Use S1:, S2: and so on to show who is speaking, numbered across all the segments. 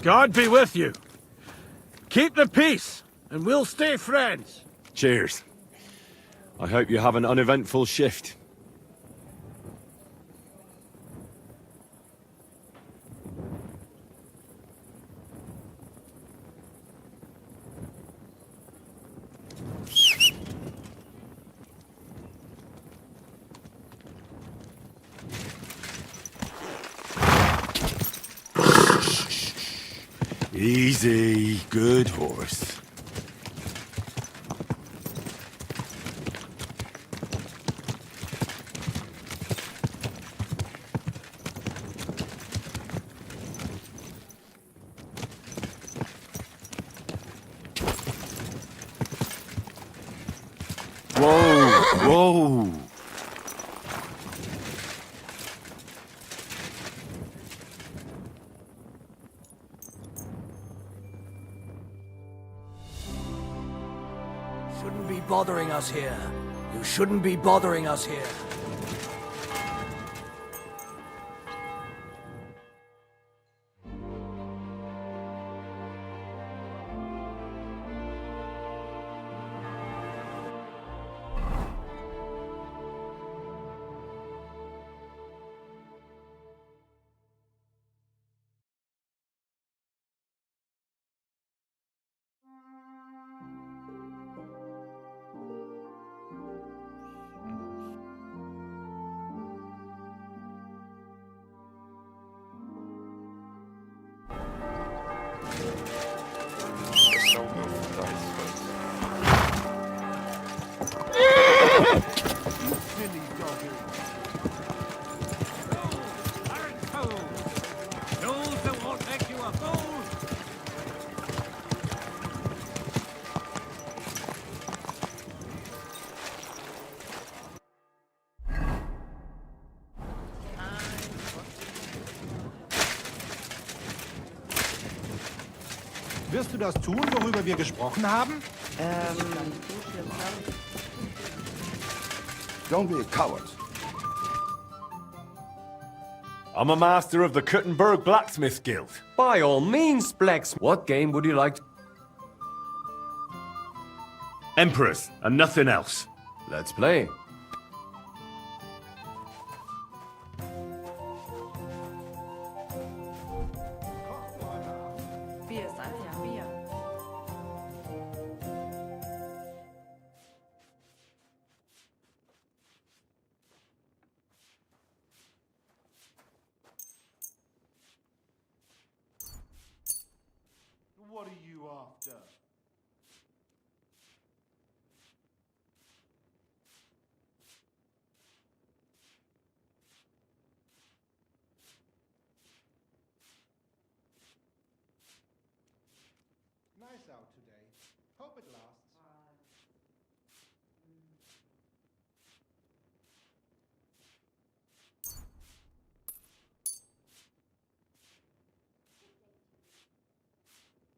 S1: God be with you. Keep the peace, and we'll stay friends.
S2: Cheers. I hope you have an uneventful shift. Easy, good horse. Whoa, whoa.
S3: Shouldn't be bothering us here. You shouldn't be bothering us here.
S4: Wirst du das tun, worüber wir gesprochen haben?
S5: Don't be a coward.
S2: I'm a master of the Kuttenberg Blacksmith Guild.
S6: By all means, Blacks. What game would you like?
S2: Emperors, and nothing else.
S6: Let's play.
S7: Bier ist einfach Bier.
S4: What are you after? Nice out today. Hope it lasts.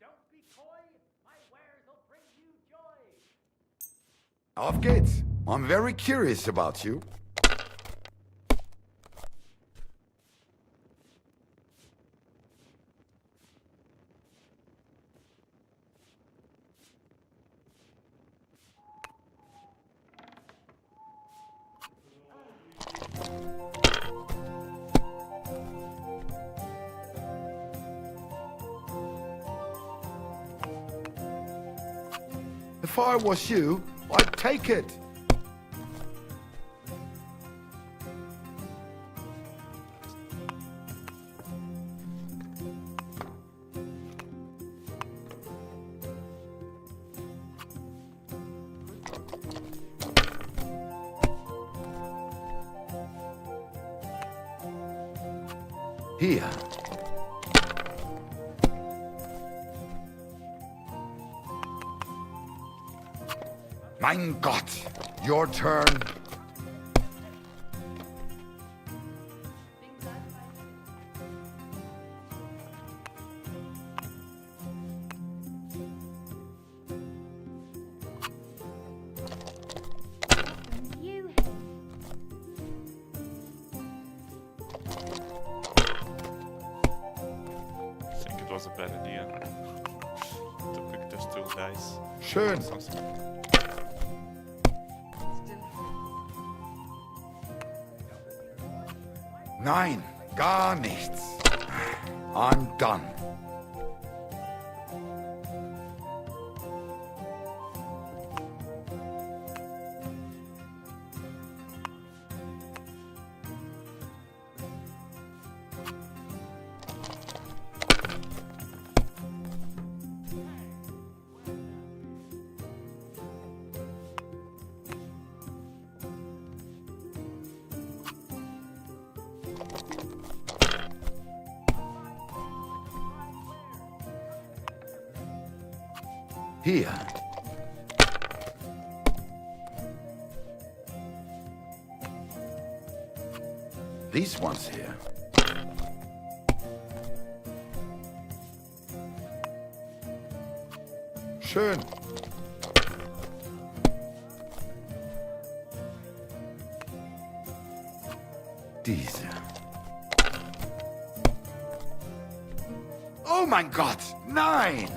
S3: Don't be coy. My wares will bring you joy.
S5: Auf geht's. I'm very curious about you. If I was you, I'd take it. Here. Mein Gott, your turn.
S7: was a bad idea to pick those two dice.
S5: Schön. Nein, gar nichts. I'm done. Here. These ones here. Schön. Diese. Oh mein Gott, nein!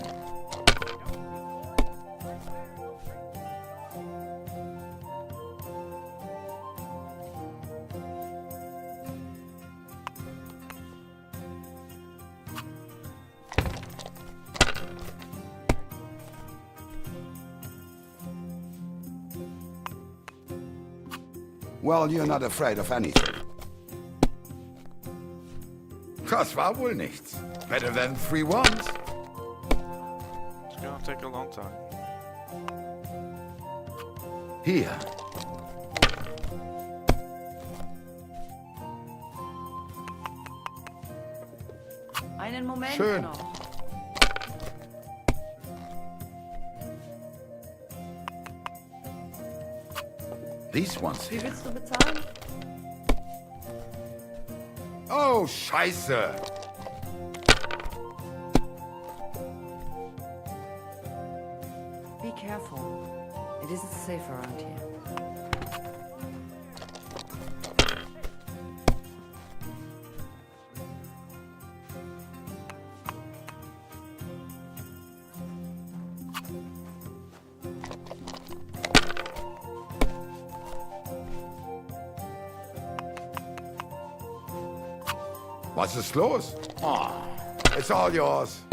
S5: Well, you're not afraid of anything. Das war wohl nichts. Better than 3 ones.
S7: It's gonna take a long time.
S5: Hier.
S8: Einen Moment
S5: Schön.
S8: noch.
S5: These ones
S8: Wie
S5: here.
S8: willst du bezahlen?
S5: Oh, Scheiße.
S8: Be careful. It isn't safe around here.
S5: Was ist los? Oh, it's all yours.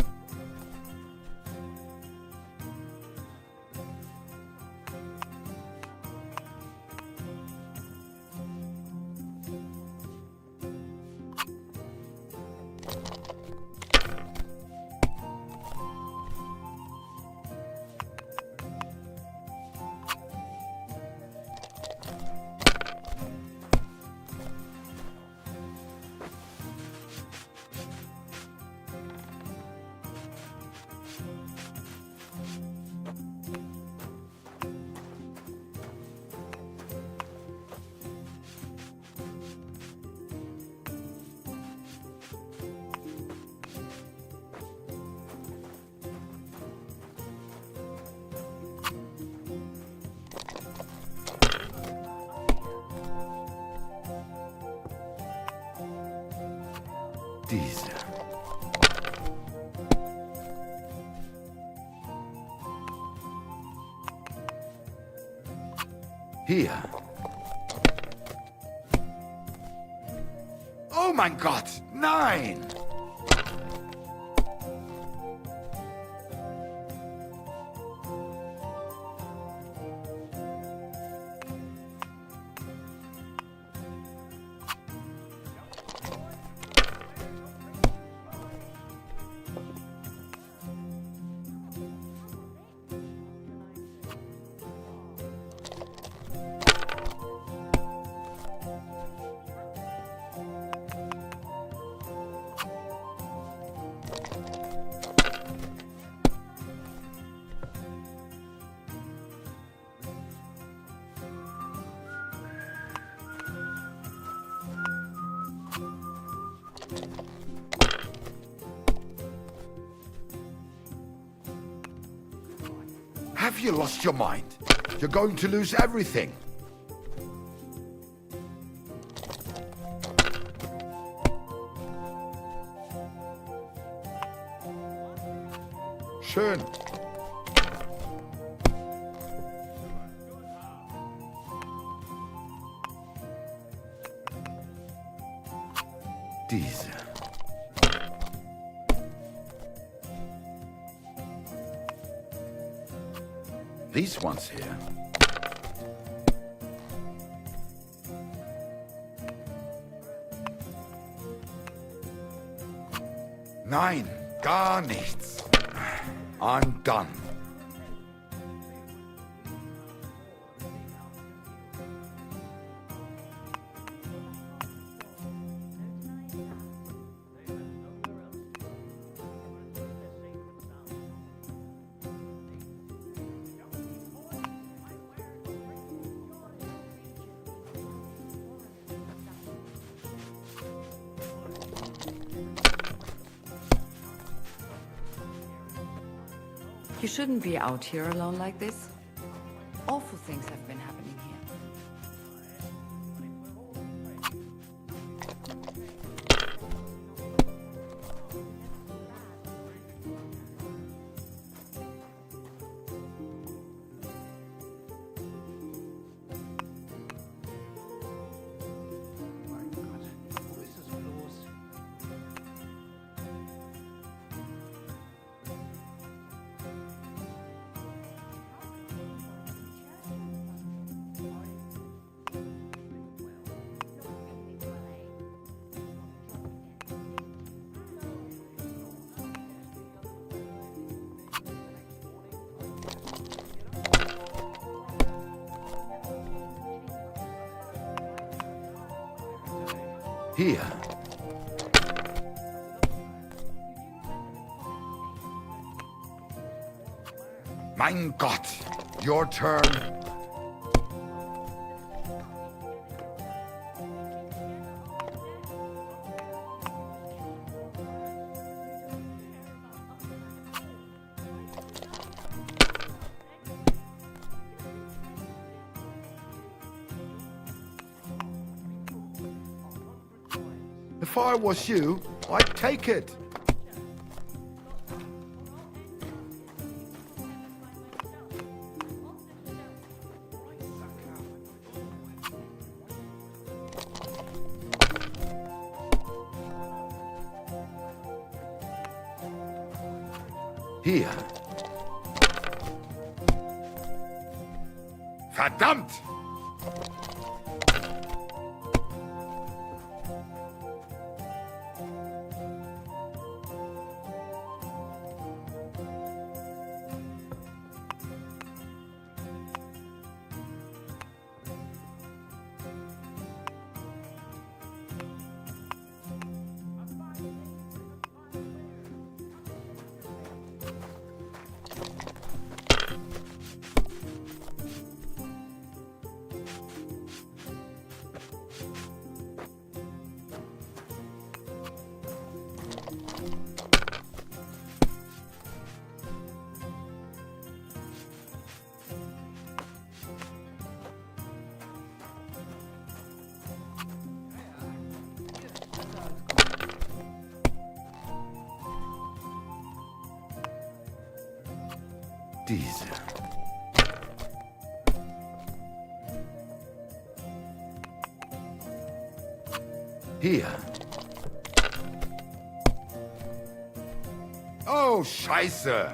S5: Diese. Hier. Oh mein Gott, nein! Have you lost your mind? You're going to lose everything. schön. Diese. These ones here. Nein, gar nichts. I'm done.
S8: You shouldn't be out here alone like this. Awful things have been happening here.
S4: Mein Gott, wo ist es bloß?
S5: Hier. Mein Gott, your turn. If I was you, I'd take it. Hier. Verdammt! Diese. Hier. Oh, Scheiße!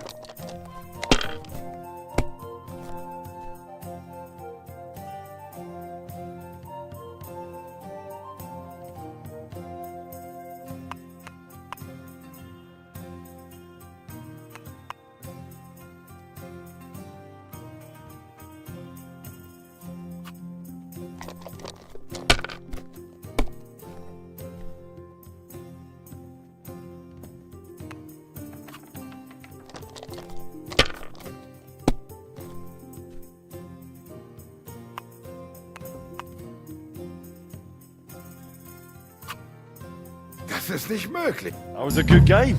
S5: Das ist nicht möglich.
S2: That was a good game.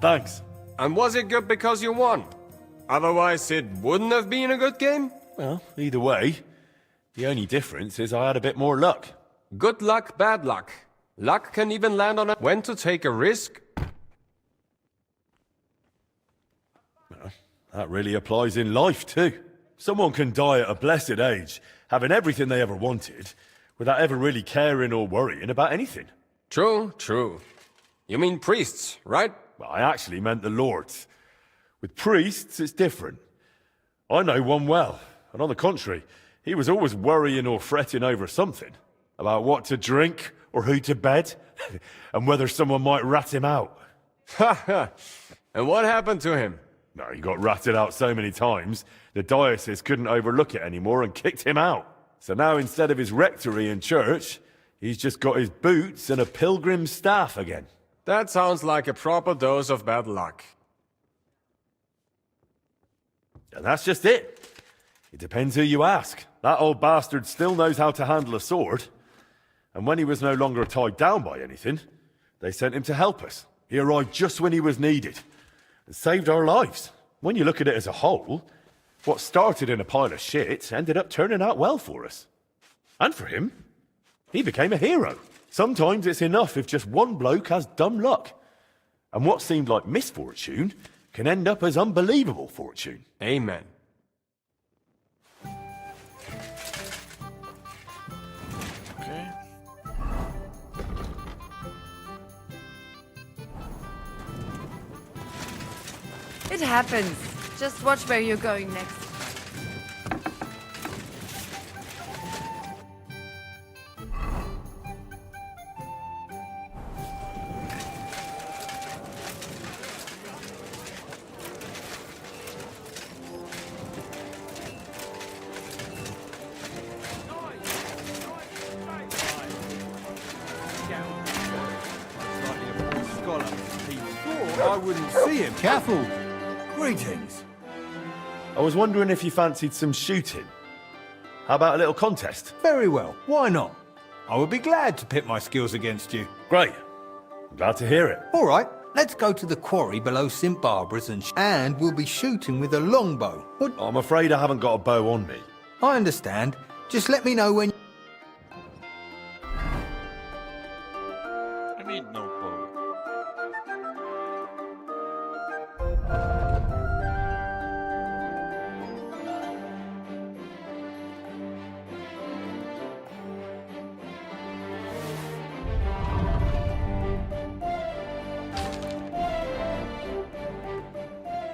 S2: Thanks.
S6: And was it good because you won? Otherwise, it wouldn't have been a good game?
S2: Well, either way, the only difference is I had a bit more luck.
S6: Good luck, bad luck. Luck can even land on a... When to take a risk
S2: That really applies in life too. Someone can die at a blessed age, having everything they ever wanted, without ever really caring or worrying about anything.
S6: True, true. You mean priests, right?
S2: Well, I actually meant the lords. With priests, it's different. I know one well, and on the contrary, he was always worrying or fretting over something. About what to drink, or who to bed, and whether someone might rat him out.
S6: Ha ha! And what happened to him?
S2: No, he got ratted out so many times, the diocese couldn't overlook it anymore and kicked him out. So now instead of his rectory and church, he's just got his boots and a pilgrim staff again.
S6: That sounds like a proper dose of bad luck.
S2: And that's just it. It depends who you ask. That old bastard still knows how to handle a sword. And when he was no longer tied down by anything, they sent him to help us. He arrived just when he was needed. And saved our lives. When you look at it as a whole, what started in a pile of shit ended up turning out well for us. And for him, he became a hero. Sometimes it's enough if just one bloke has dumb luck. And what seemed like misfortune can end up as unbelievable fortune.
S6: Amen.
S7: Okay.
S8: It happens. Just watch where you're going next.
S1: I wouldn't see him.
S3: Careful. Greetings.
S2: I was wondering if you fancied some shooting. How about a little contest?
S9: Very well, why not? I would be glad to pit my skills against you.
S2: Great. I'm glad to hear it.
S9: All right, let's go to the quarry below St. Barbara's and we'll be shooting with a longbow. What?
S2: I'm afraid I haven't got a bow on me.
S9: I understand. Just let me know when...
S7: I mean, no bow.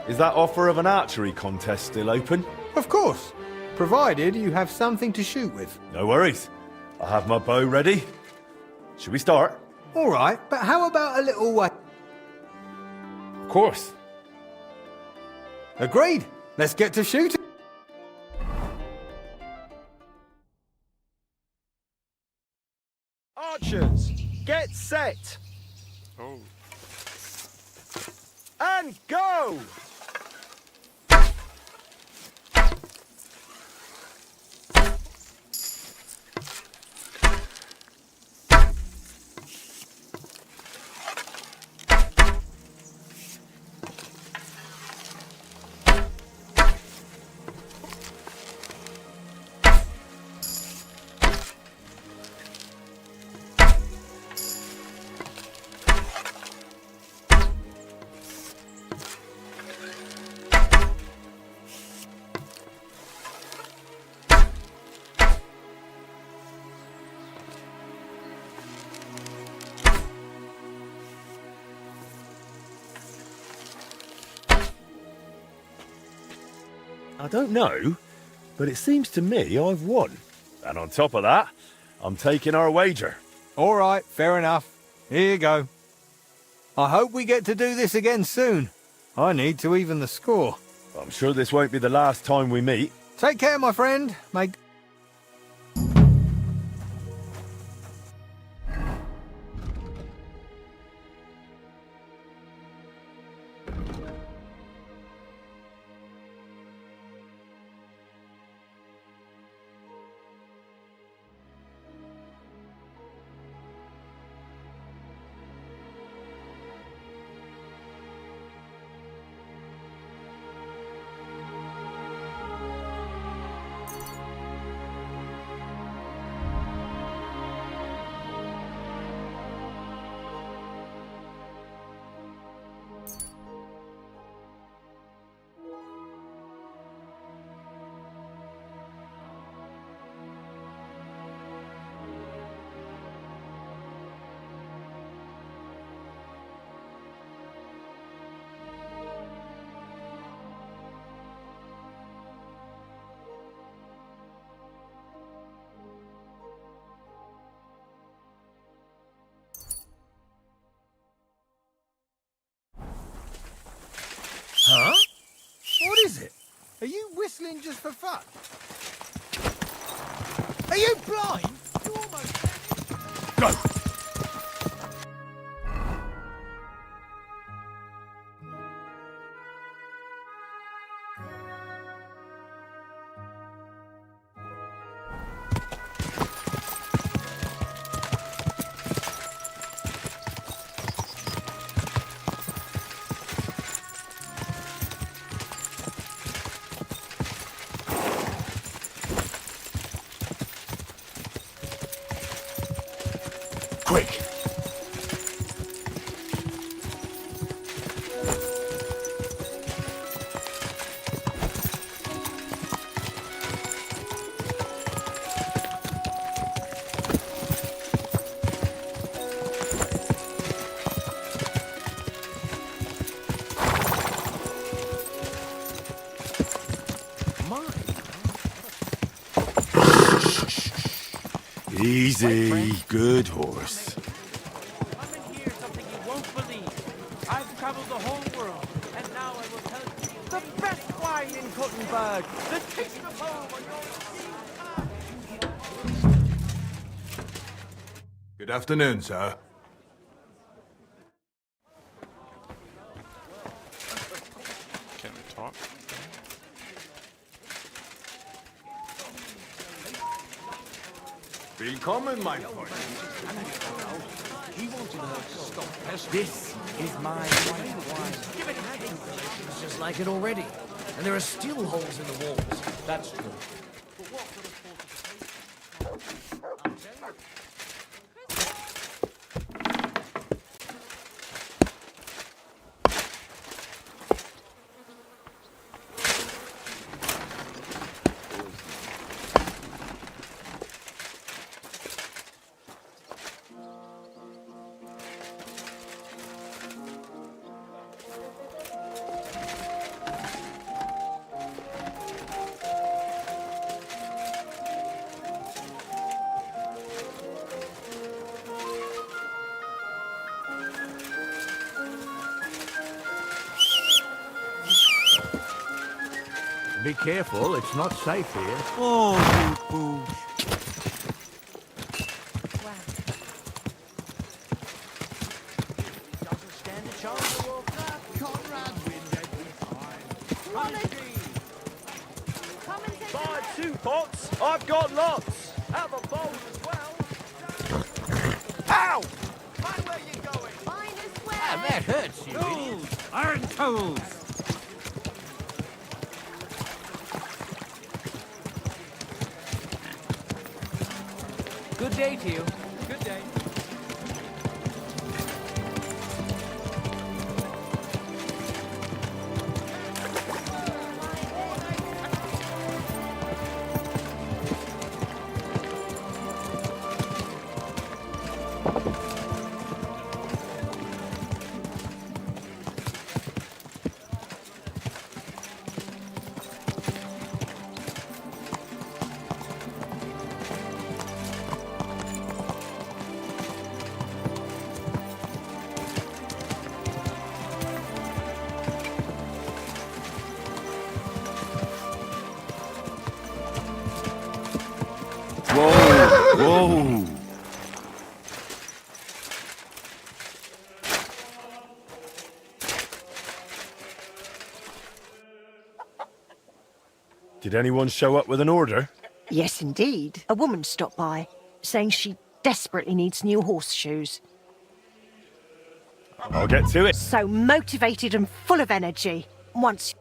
S2: Is that offer of an archery contest still open?
S9: Of course, provided you have something to shoot with.
S2: No worries. I have my bow ready. Should we start?
S9: All right, but how about a little...
S2: Of course.
S9: Agreed. Let's get to shooting.
S1: Archers, get set.
S7: Oh.
S1: And go!
S2: I don't know, but it seems to me I've won. And on top of that, I'm taking our wager.
S9: All right, fair enough. Here you go. I hope we get to do this again soon. I need to even the score.
S2: I'm sure this won't be the last time we meet.
S9: Take care, my friend. Make... stealing just for fun? Are you blind? You almost...
S1: Go! Quick! Easy, good horse.
S4: I'm in here something you won't believe. I've traveled the whole world, and now I will tell you the best wine in Kottenberg, the taste of home on your
S1: Good afternoon, sir.
S7: Can we talk?
S1: Willkommen, mein Freund.
S3: This is my wine. It's just like it already. And there are still holes in the walls. That's true.
S1: Be careful, it's not safe here.
S9: Oh, you fools.
S4: doesn't stand a chance to walk up. Conrad wins every time.
S8: Come and take
S6: Buy 2 pots. I've got lots. Have a bowl as well. Ow! Mind where you're going.
S8: Mine as well.
S3: Ah, that hurts you, idiot.
S1: Iron tools!
S3: Good day to you. Good day.
S2: Whoa! Did anyone show up with an order?
S10: Yes, indeed. A woman stopped by, saying she desperately needs new horseshoes.
S2: I'll get to it.
S10: So motivated and full of energy. Once...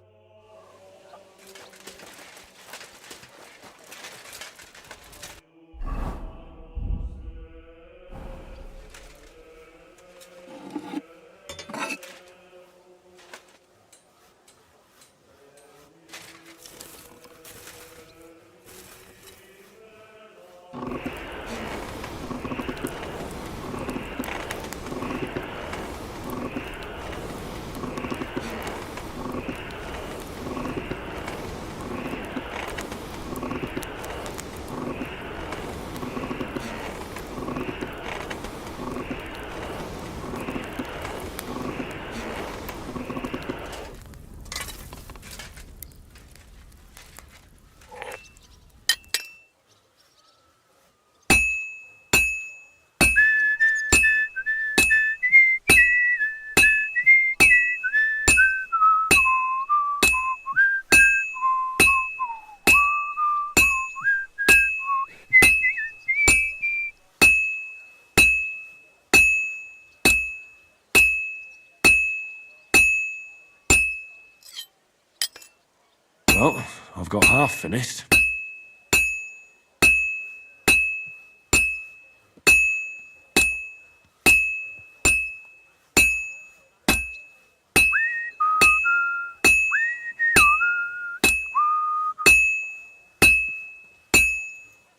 S3: Well, I've got half finished.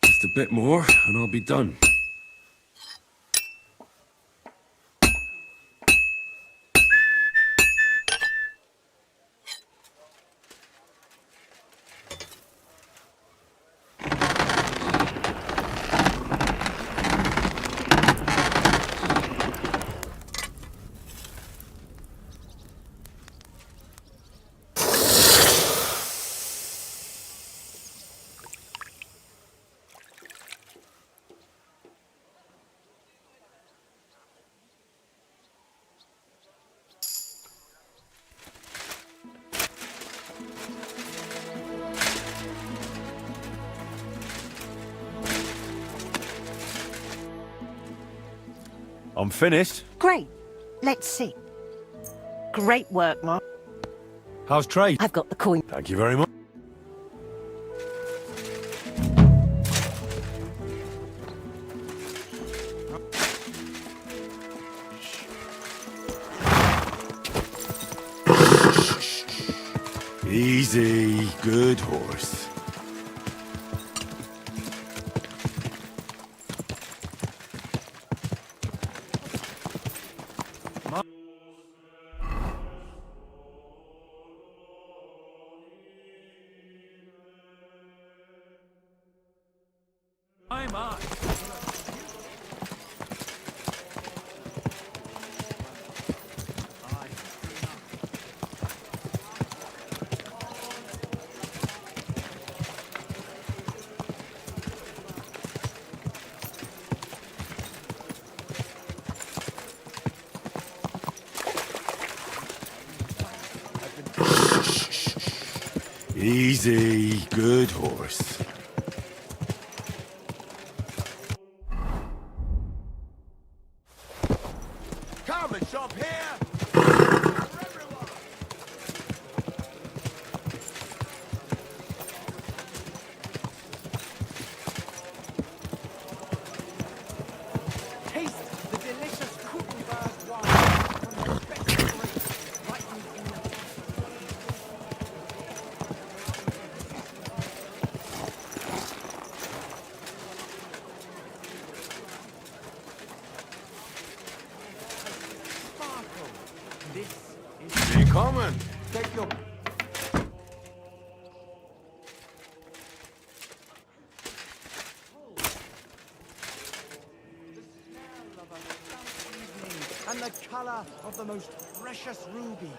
S3: Just a bit more, and I'll be done.
S2: I'm finished.
S10: Great. Let's see. Great work, Mark.
S9: How's trade?
S10: I've got the coin.
S2: Thank you very much. Easy, good horse.
S1: I'm on.
S2: Easy, good horse.
S6: Come and shop here! For everyone!
S4: Taste the delicious Kuttenberg wine from the best grapes ripened in the sparkle. This is
S5: Be coming.
S4: take your and the color of the most precious ruby.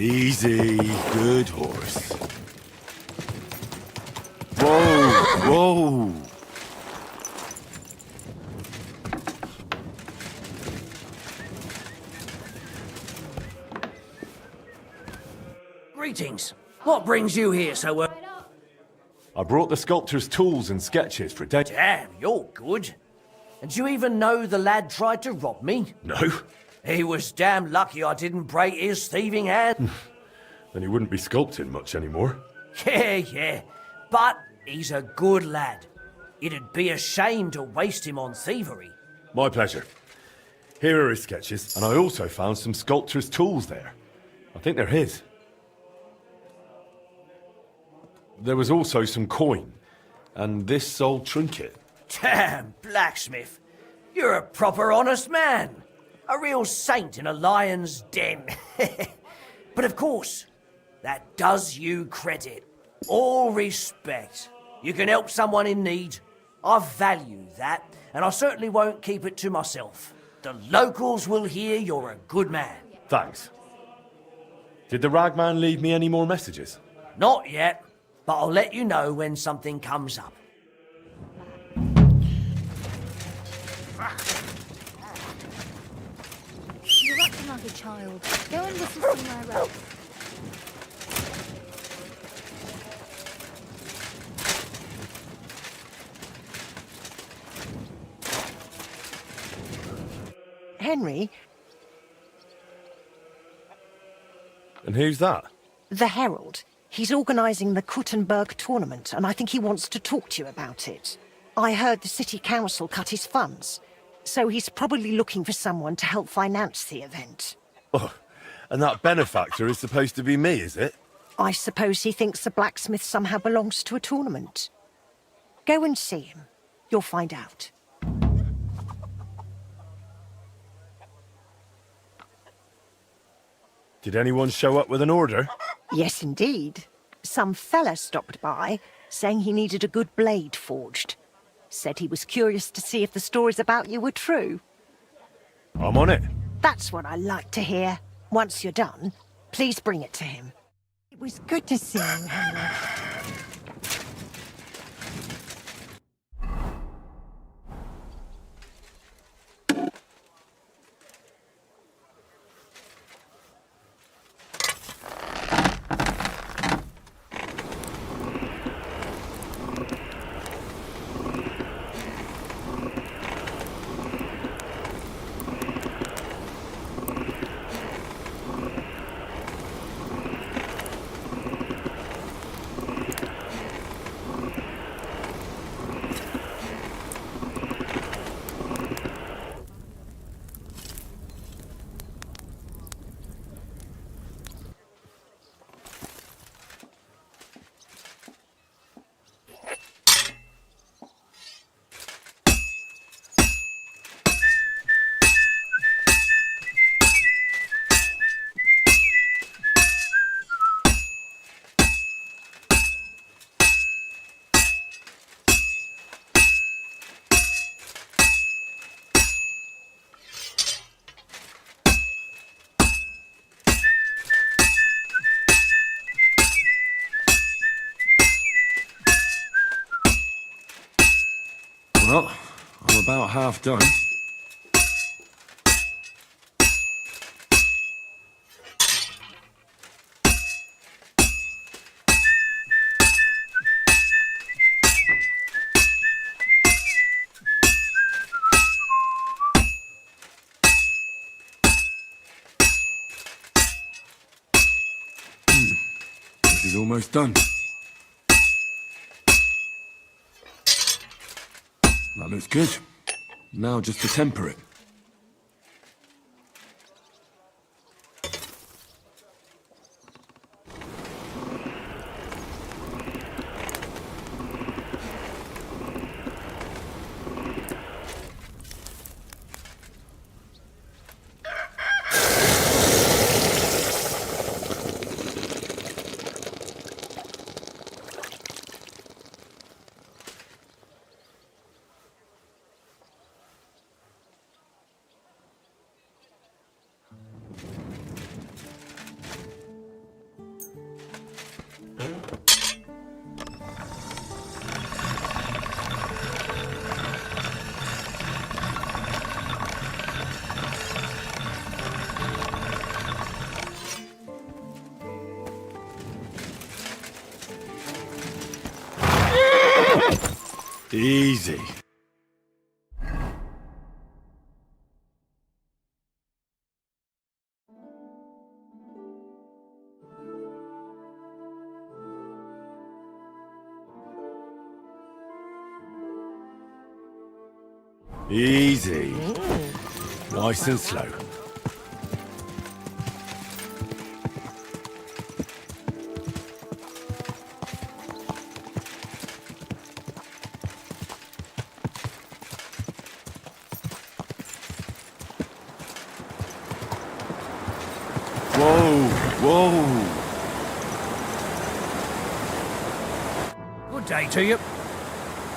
S2: Easy, good horse. Whoa, whoa.
S3: Greetings. What brings you here so early?
S2: I brought the sculptor's tools and sketches for day.
S3: Damn, you're good. And do you even know the lad tried to rob me?
S2: No?
S3: He was damn lucky I didn't break his thieving hand.
S2: Then he wouldn't be sculpting much anymore.
S3: Yeah. But he's a good lad. It'd be a shame to waste him on thievery.
S2: My pleasure. Here are his sketches, and I also found some sculptor's tools there. I think they're his. There was also some coin, and this old trinket.
S3: Damn, blacksmith. You're a proper honest man. A real saint in a lion's den. But of course, that does you credit. All respect. You can help someone in need. I value that, and I certainly won't keep it to myself. The locals will hear you're a good man.
S2: Thanks. Did the ragman leave me any more messages?
S3: Not yet, but I'll let you know when something comes up.
S11: You're acting like a child. Go and listen somewhere else.
S10: Henry,
S2: And who's that?
S10: the Herald. He's organising the Kuttenberg tournament, and I think he wants to talk to you about it. I heard the city council cut his funds, so he's probably looking for someone to help finance the event.
S2: Oh, and that benefactor is supposed to be me, is it?
S10: I suppose he thinks the blacksmith somehow belongs to a tournament. Go and see him. You'll find out.
S2: Did anyone show up with an order?
S10: Yes, indeed. Some fella stopped by, saying he needed a good blade forged. Said he was curious to see if the stories about you were true.
S2: I'm on it.
S10: That's what I like to hear. Once you're done, please bring it to him. It was good to see you, Henry.
S1: Well, I'm about half done. This is almost done. That looks good. Now just to temper it.
S2: Easy. Easy. Nice and slow. Whoa, whoa.
S3: Good day to you.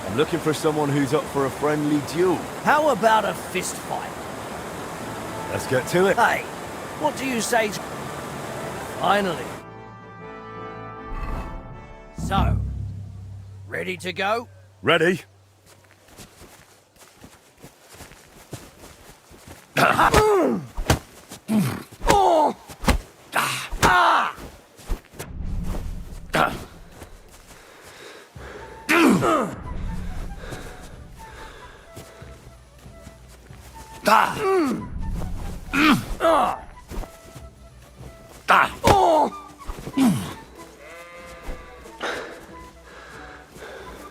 S2: I'm looking for someone who's up for a friendly duel.
S3: How about a fist fight?
S2: Let's get to it.
S3: Hey, what do you say to... Finally. So, ready to go?
S2: Ready?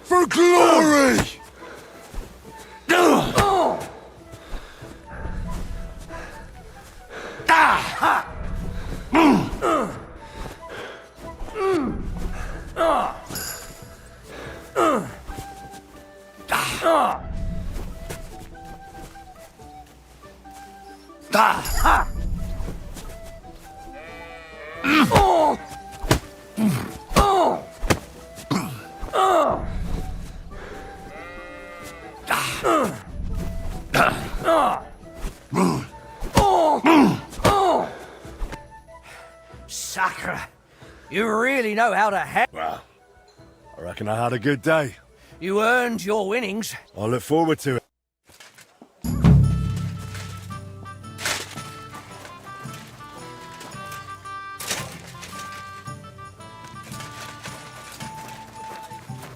S2: For glory!
S3: Sacre. You really know how to
S2: Well, I reckon I had a good day.
S3: You earned your winnings.
S2: I look forward to it.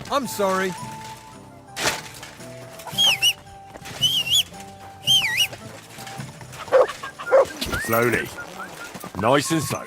S9: I'm sorry.
S2: Slowly. Nice and slow.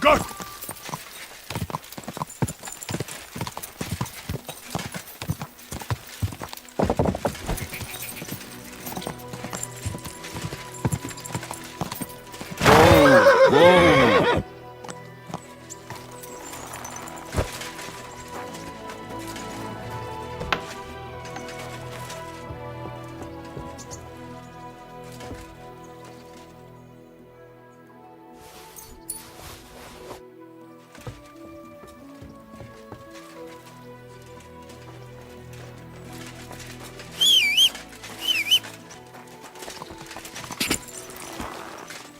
S2: Go! Whoa!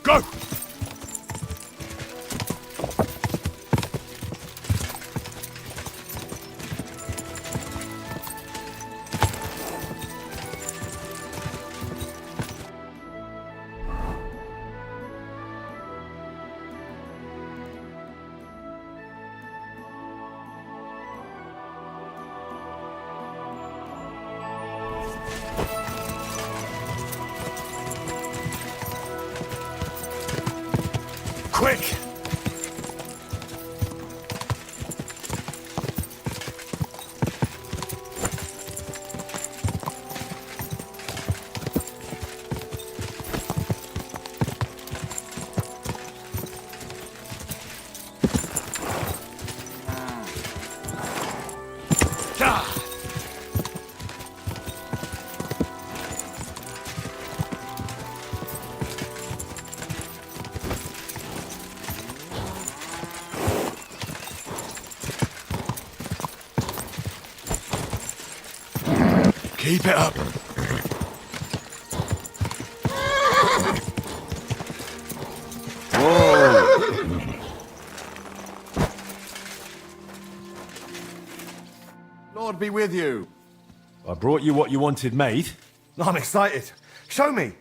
S2: Go! Quick! Keep it up.
S5: Lord be with you.
S2: I brought you what you wanted made.
S12: I'm excited. Show me.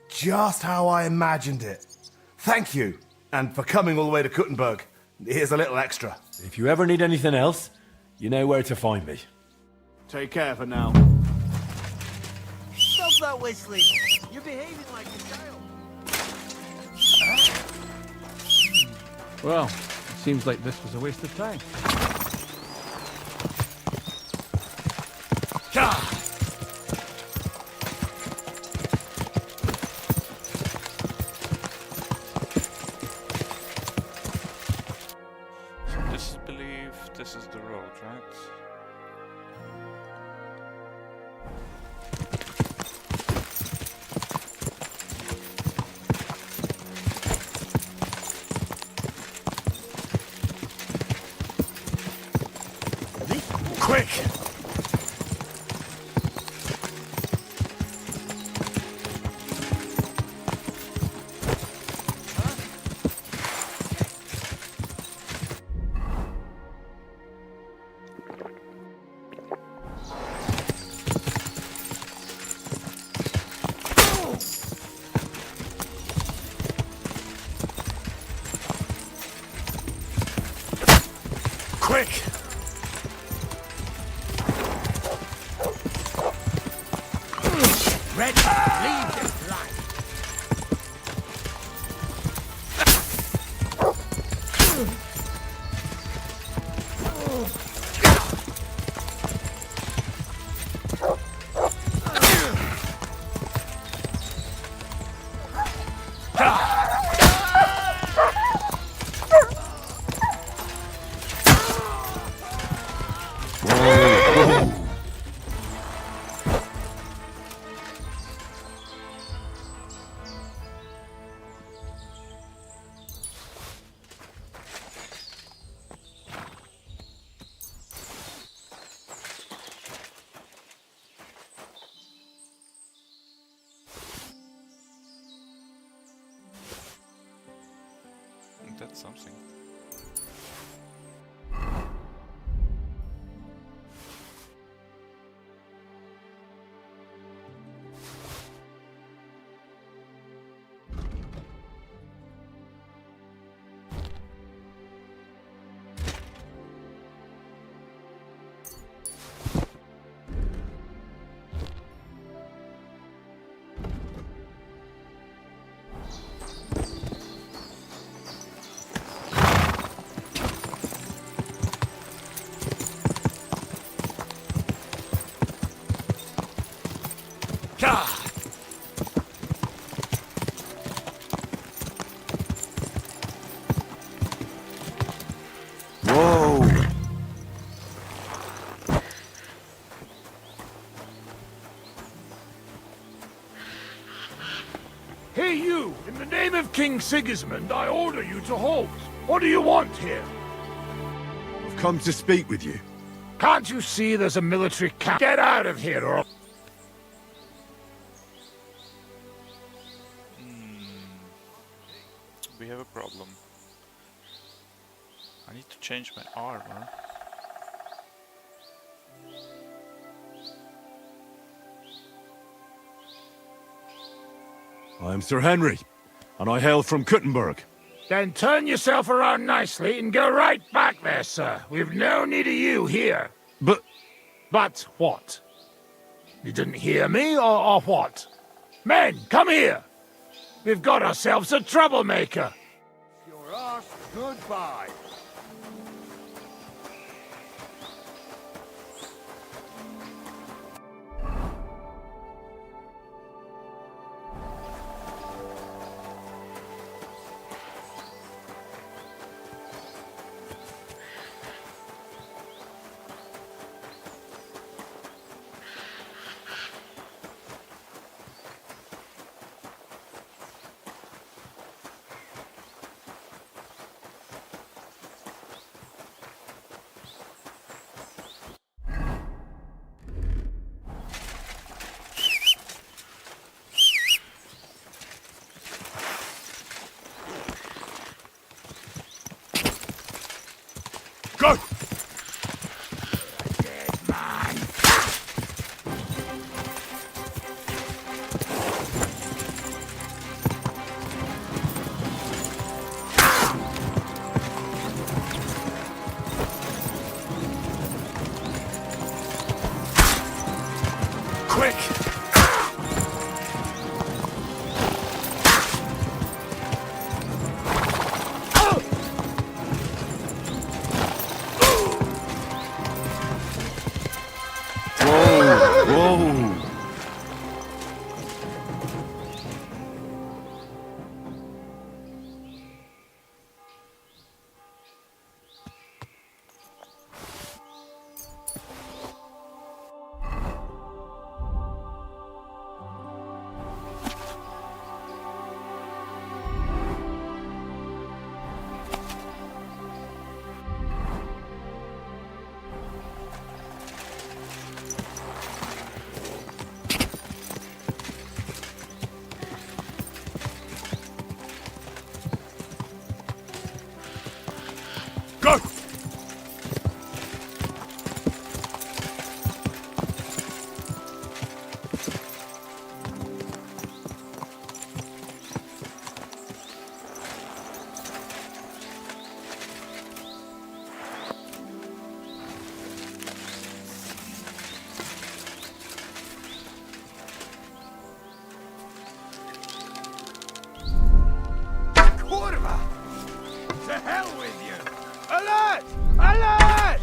S12: Just how I imagined it. Thank you. And for coming all the way to Kuttenberg. Here's a little extra.
S2: If you ever need anything else, you know where to find me.
S1: Take care for now.
S4: Stop that whistling! You're behaving like a child.
S1: Well, it seems like this was a waste of time.
S7: So this is believe this is the road, right?
S1: Quick! Quick!
S3: Ready, leave this life.
S7: That's something.
S1: Hey you! In the name of King Sigismund, I order you to halt. What do you want here?
S5: I've come to speak with you.
S1: Can't you see there's a military camp? Get out of here or...
S7: We have a problem. I need to change my armor.
S2: I am Sir Henry, and I hail from Kuttenberg.
S1: Then turn yourself around nicely and go right back there, sir. We've no need of you here.
S2: But...
S1: But what? You didn't hear me, or what? Men, come here! We've got ourselves a troublemaker!
S6: Your arse, goodbye.
S2: Go!
S1: To hell with you! Alert! Alert!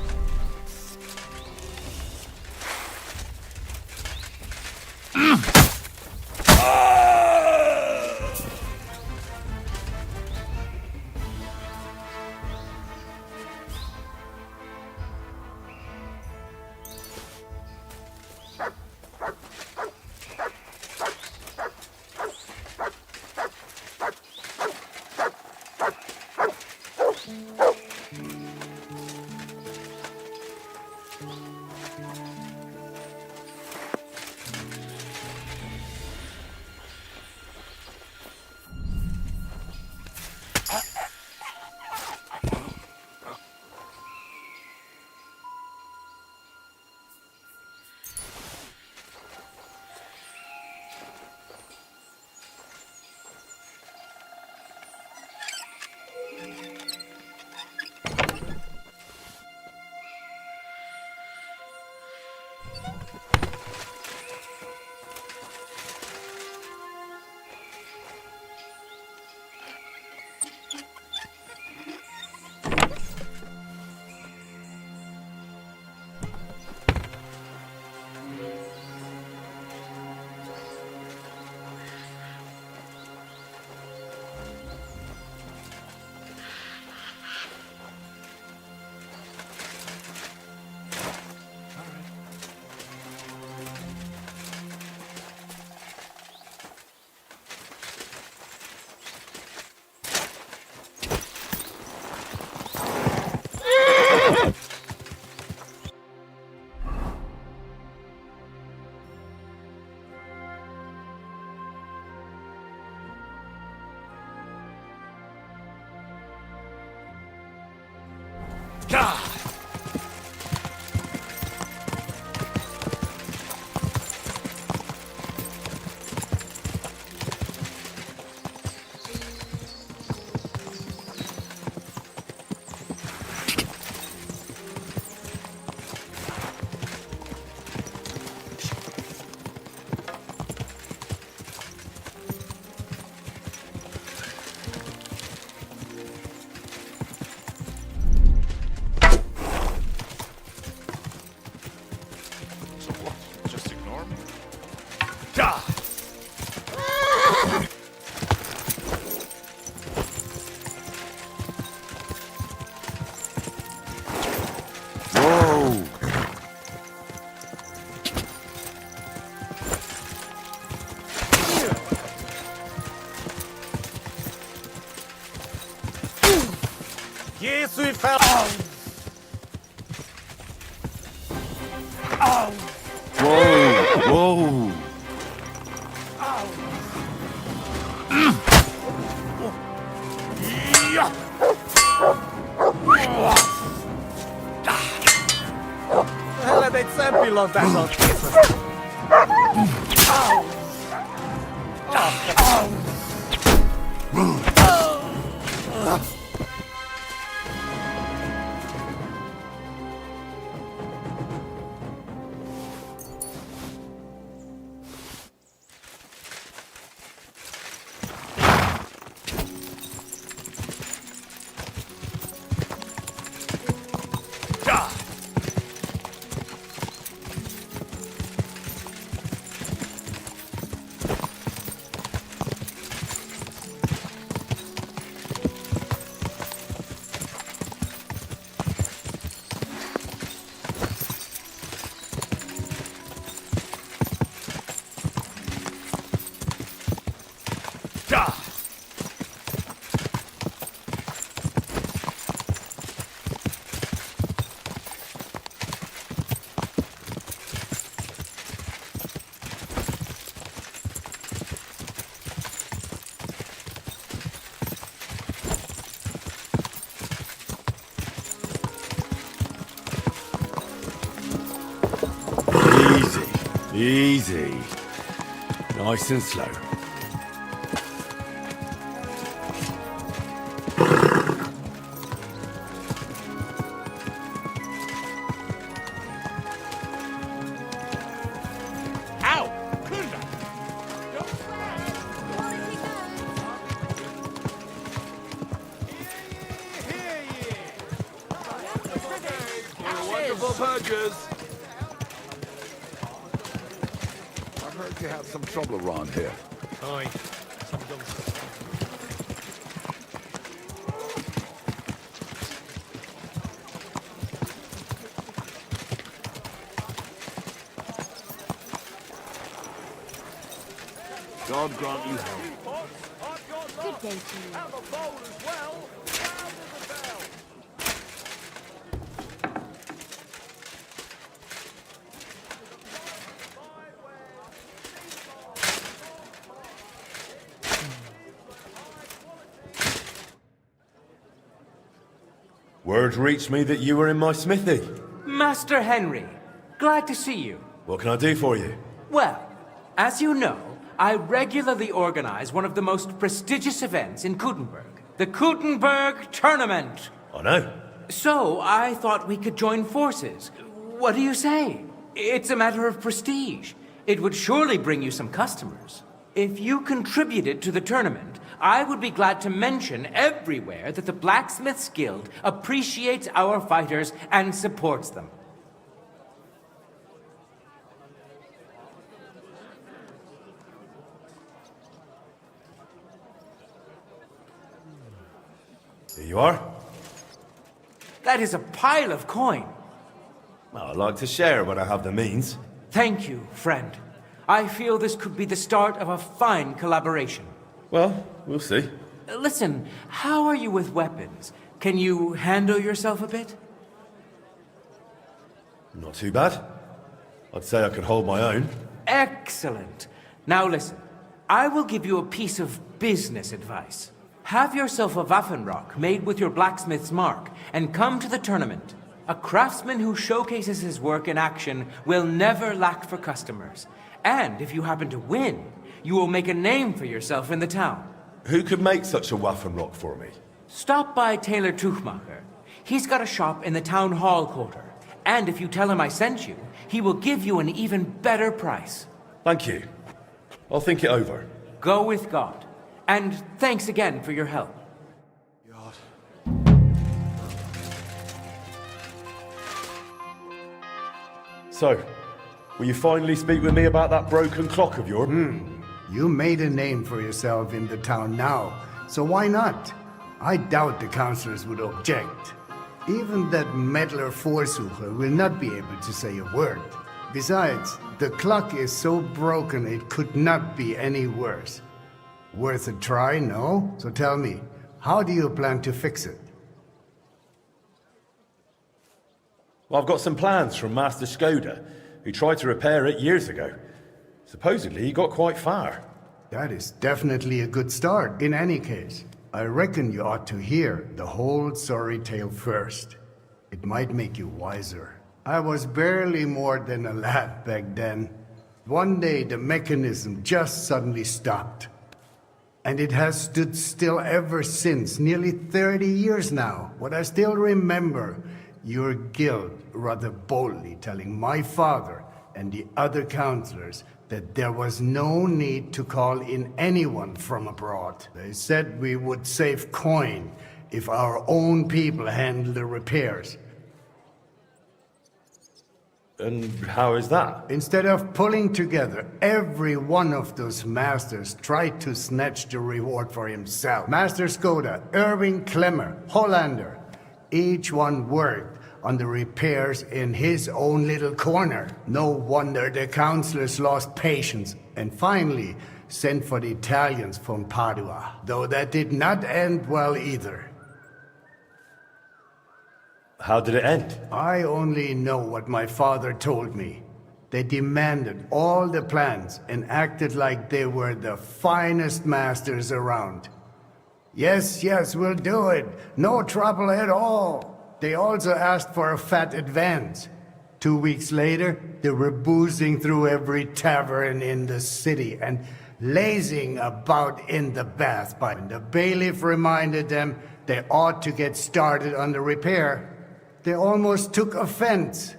S7: So what? Just ignore me?
S6: Yes, we found.
S2: Whoa!
S6: Hell, I made Sam feel like that on Christmas.
S2: Easy. Nice and slow.
S1: Ow! Kunda!
S6: Wonderful burgers.
S5: I heard you had some trouble around here.
S1: Aye.
S5: God grant you health.
S11: Good day to you.
S6: Have a bowl as well. Round as a bell.
S2: Word reached me that you were in my smithy.
S13: Master Henry, glad to see you.
S2: What can I do for you?
S13: Well, as you know, I regularly organize one of the most prestigious events in Kuttenberg, the Kuttenberg Tournament.
S2: I know.
S13: So I thought we could join forces. What do you say? It's a matter of prestige. It would surely bring you some customers. If you contributed to the tournament, I would be glad to mention everywhere that the Blacksmiths Guild appreciates our fighters and supports them.
S2: Here you are.
S13: That is a pile of coin.
S2: Well, I like to share when I have the means.
S13: Thank you, friend. I feel this could be the start of a fine collaboration.
S2: Well, we'll see.
S13: Listen, how are you with weapons? Can you handle yourself a bit?
S2: Not too bad. I'd say I could hold my own.
S13: Excellent. Now listen, I will give you a piece of business advice. Have yourself a Waffenrock made with your blacksmith's mark and come to the tournament. A craftsman who showcases his work in action will never lack for customers. And if you happen to win, you will make a name for yourself in the town.
S2: Who could make such a Waffenrock for me?
S13: Stop by Taylor Tuchmacher. He's got a shop in the town hall quarter. And if you tell him I sent you, he will give you an even better price.
S2: Thank you. I'll think it over.
S13: Go with God. And thanks again for your help.
S2: So, will you finally speak with me about that broken clock of yours?
S14: You made a name for yourself in the town now, so why not? I doubt the councillors would object. Even that meddler Vorsucher will not be able to say a word. Besides, the clock is so broken it could not be any worse. Worth a try, no? So tell me, how do you plan to fix it?
S2: Well, I've got some plans from Master Skoda, who tried to repair it years ago. Supposedly, he got quite far.
S14: That is definitely a good start. In any case, I reckon you ought to hear the whole sorry tale first. It might make you wiser. I was barely more than a lad back then. One day, the mechanism just suddenly stopped. And it has stood still ever since, nearly 30 years now. What I still remember, your guild rather boldly telling my father and the other councillors that there was no need to call in anyone from abroad. They said we would save coin if our own people handled the repairs.
S2: And how is that?
S14: Instead of pulling together, every one of those masters tried to snatch the reward for himself. Master Skoda, Irving Klemmer, Hollander, each one worked on the repairs in his own little corner. No wonder the councillors lost patience and finally sent for the Italians from Padua, though that did not end well either.
S2: How did it end?
S14: I only know what my father told me. They demanded all the plans and acted like they were the finest masters around. Yes, we'll do it. No trouble at all. They also asked for a fat advance. 2 weeks later, they were boozing through every tavern in the city and lazing about in the bath. But the bailiff reminded them they ought to get started on the repair. They almost took offense,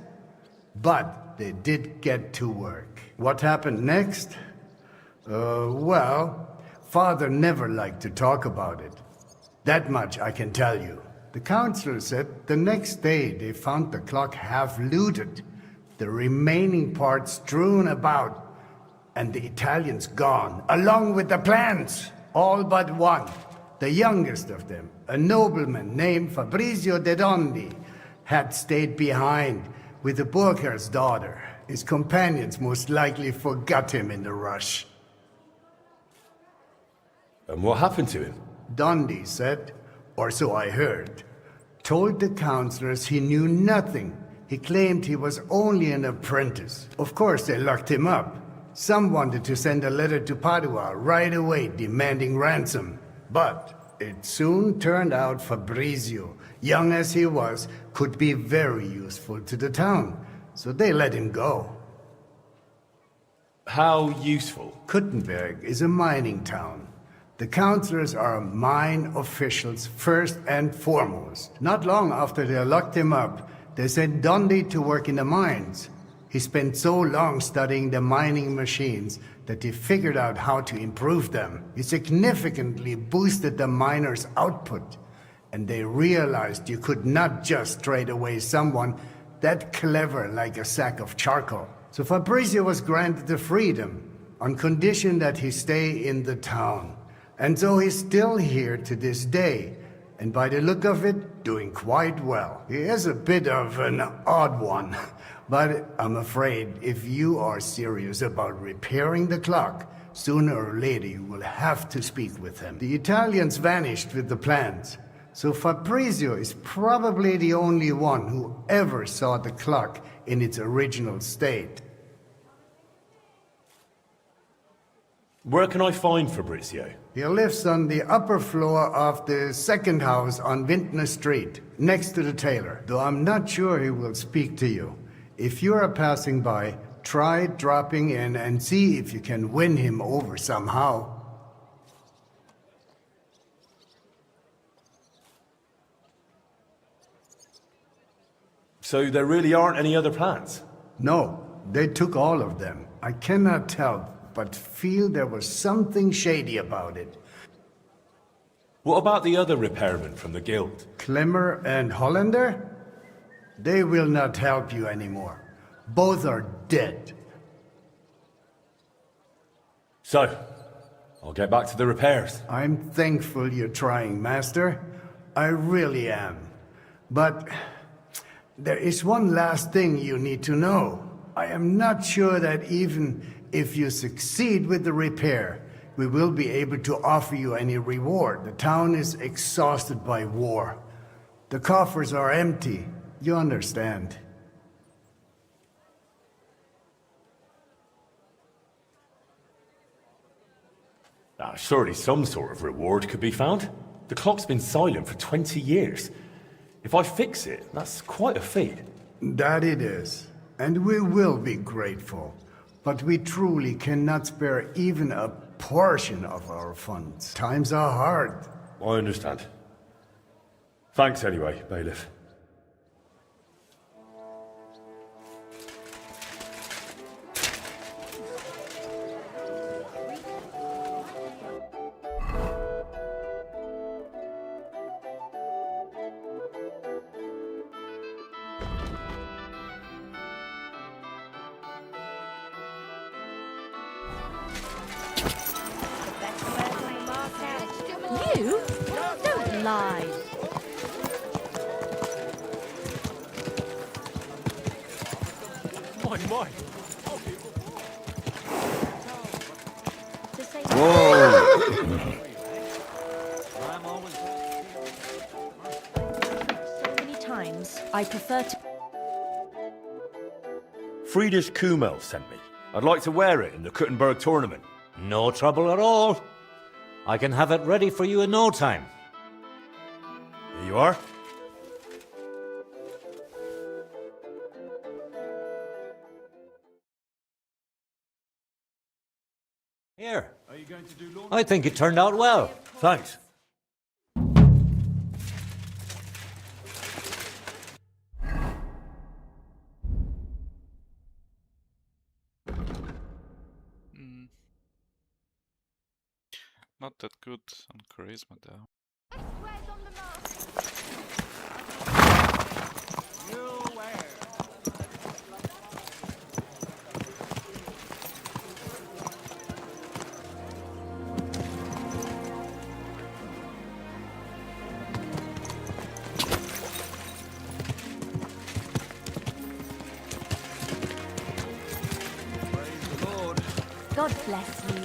S14: but they did get to work. What happened next? Well, Father never liked to talk about it. That much I can tell you. The counselor said the next day they found the clock half looted, the remaining parts strewn about, and the Italians gone, along with the plans. All but one, the youngest of them, a nobleman named Fabrizio de Dondi, had stayed behind with the Burgherr's daughter. His companions most likely forgot him in the rush.
S2: And what happened to him?
S14: Dondi said, or so I heard, told the counselors he knew nothing. He claimed he was only an apprentice. Of course, they locked him up. Some wanted to send a letter to Padua right away demanding ransom. But it soon turned out Fabrizio, young as he was, could be very useful to the town. So they let him go.
S2: How useful?
S14: Kuttenberg is a mining town. The counselors are mine officials first and foremost. Not long after they locked him up, they sent Dondi to work in the mines. He spent so long studying the mining machines that he figured out how to improve them. He significantly boosted the miners' output, and they realized you could not just trade away someone that clever like a sack of charcoal. So Fabrizio was granted the freedom on condition that he stay in the town. And so he's still here to this day, and by the look of it, doing quite well. He is a bit of an odd one, but I'm afraid if you are serious about repairing the clock, sooner or later you will have to speak with him. The Italians vanished with the plans, so Fabrizio is probably the only one who ever saw the clock in its original state.
S2: Where can I find Fabrizio?
S14: He lives on the upper floor of the second house on Vintner Street, next to the tailor, though I'm not sure he will speak to you. If you are passing by, try dropping in and see if you can win him over somehow.
S2: So there really aren't any other plans?
S14: No, they took all of them. I cannot tell, but feel there was something shady about it.
S2: What about the other repairmen from the guild?
S14: Klemmer and Hollander? They will not help you anymore. Both are dead.
S2: So, I'll get back to the repairs.
S14: I'm thankful you're trying, Master. I really am. But there is one last thing you need to know. I am not sure that even if you succeed with the repair, we will be able to offer you any reward. The town is exhausted by war. The coffers are empty. You understand.
S2: Surely some sort of reward could be found. The clock's been silent for 20 years. If I fix it, that's quite a feat.
S14: That it is. And we will be grateful. But we truly cannot spare even a portion of our funds. Times are hard.
S2: I understand. Thanks anyway, bailiff.
S11: You? Don't lie.
S4: My.
S10: So many times, I prefer to...
S2: Friedrich Kummel sent me. I'd like to wear it in the Kuttenberg tournament.
S15: No trouble at all. I can have it ready for you in no time.
S2: Here you are.
S15: Here. I think it turned out well.
S2: Thanks.
S7: Not that good on charisma there.
S11: God bless you.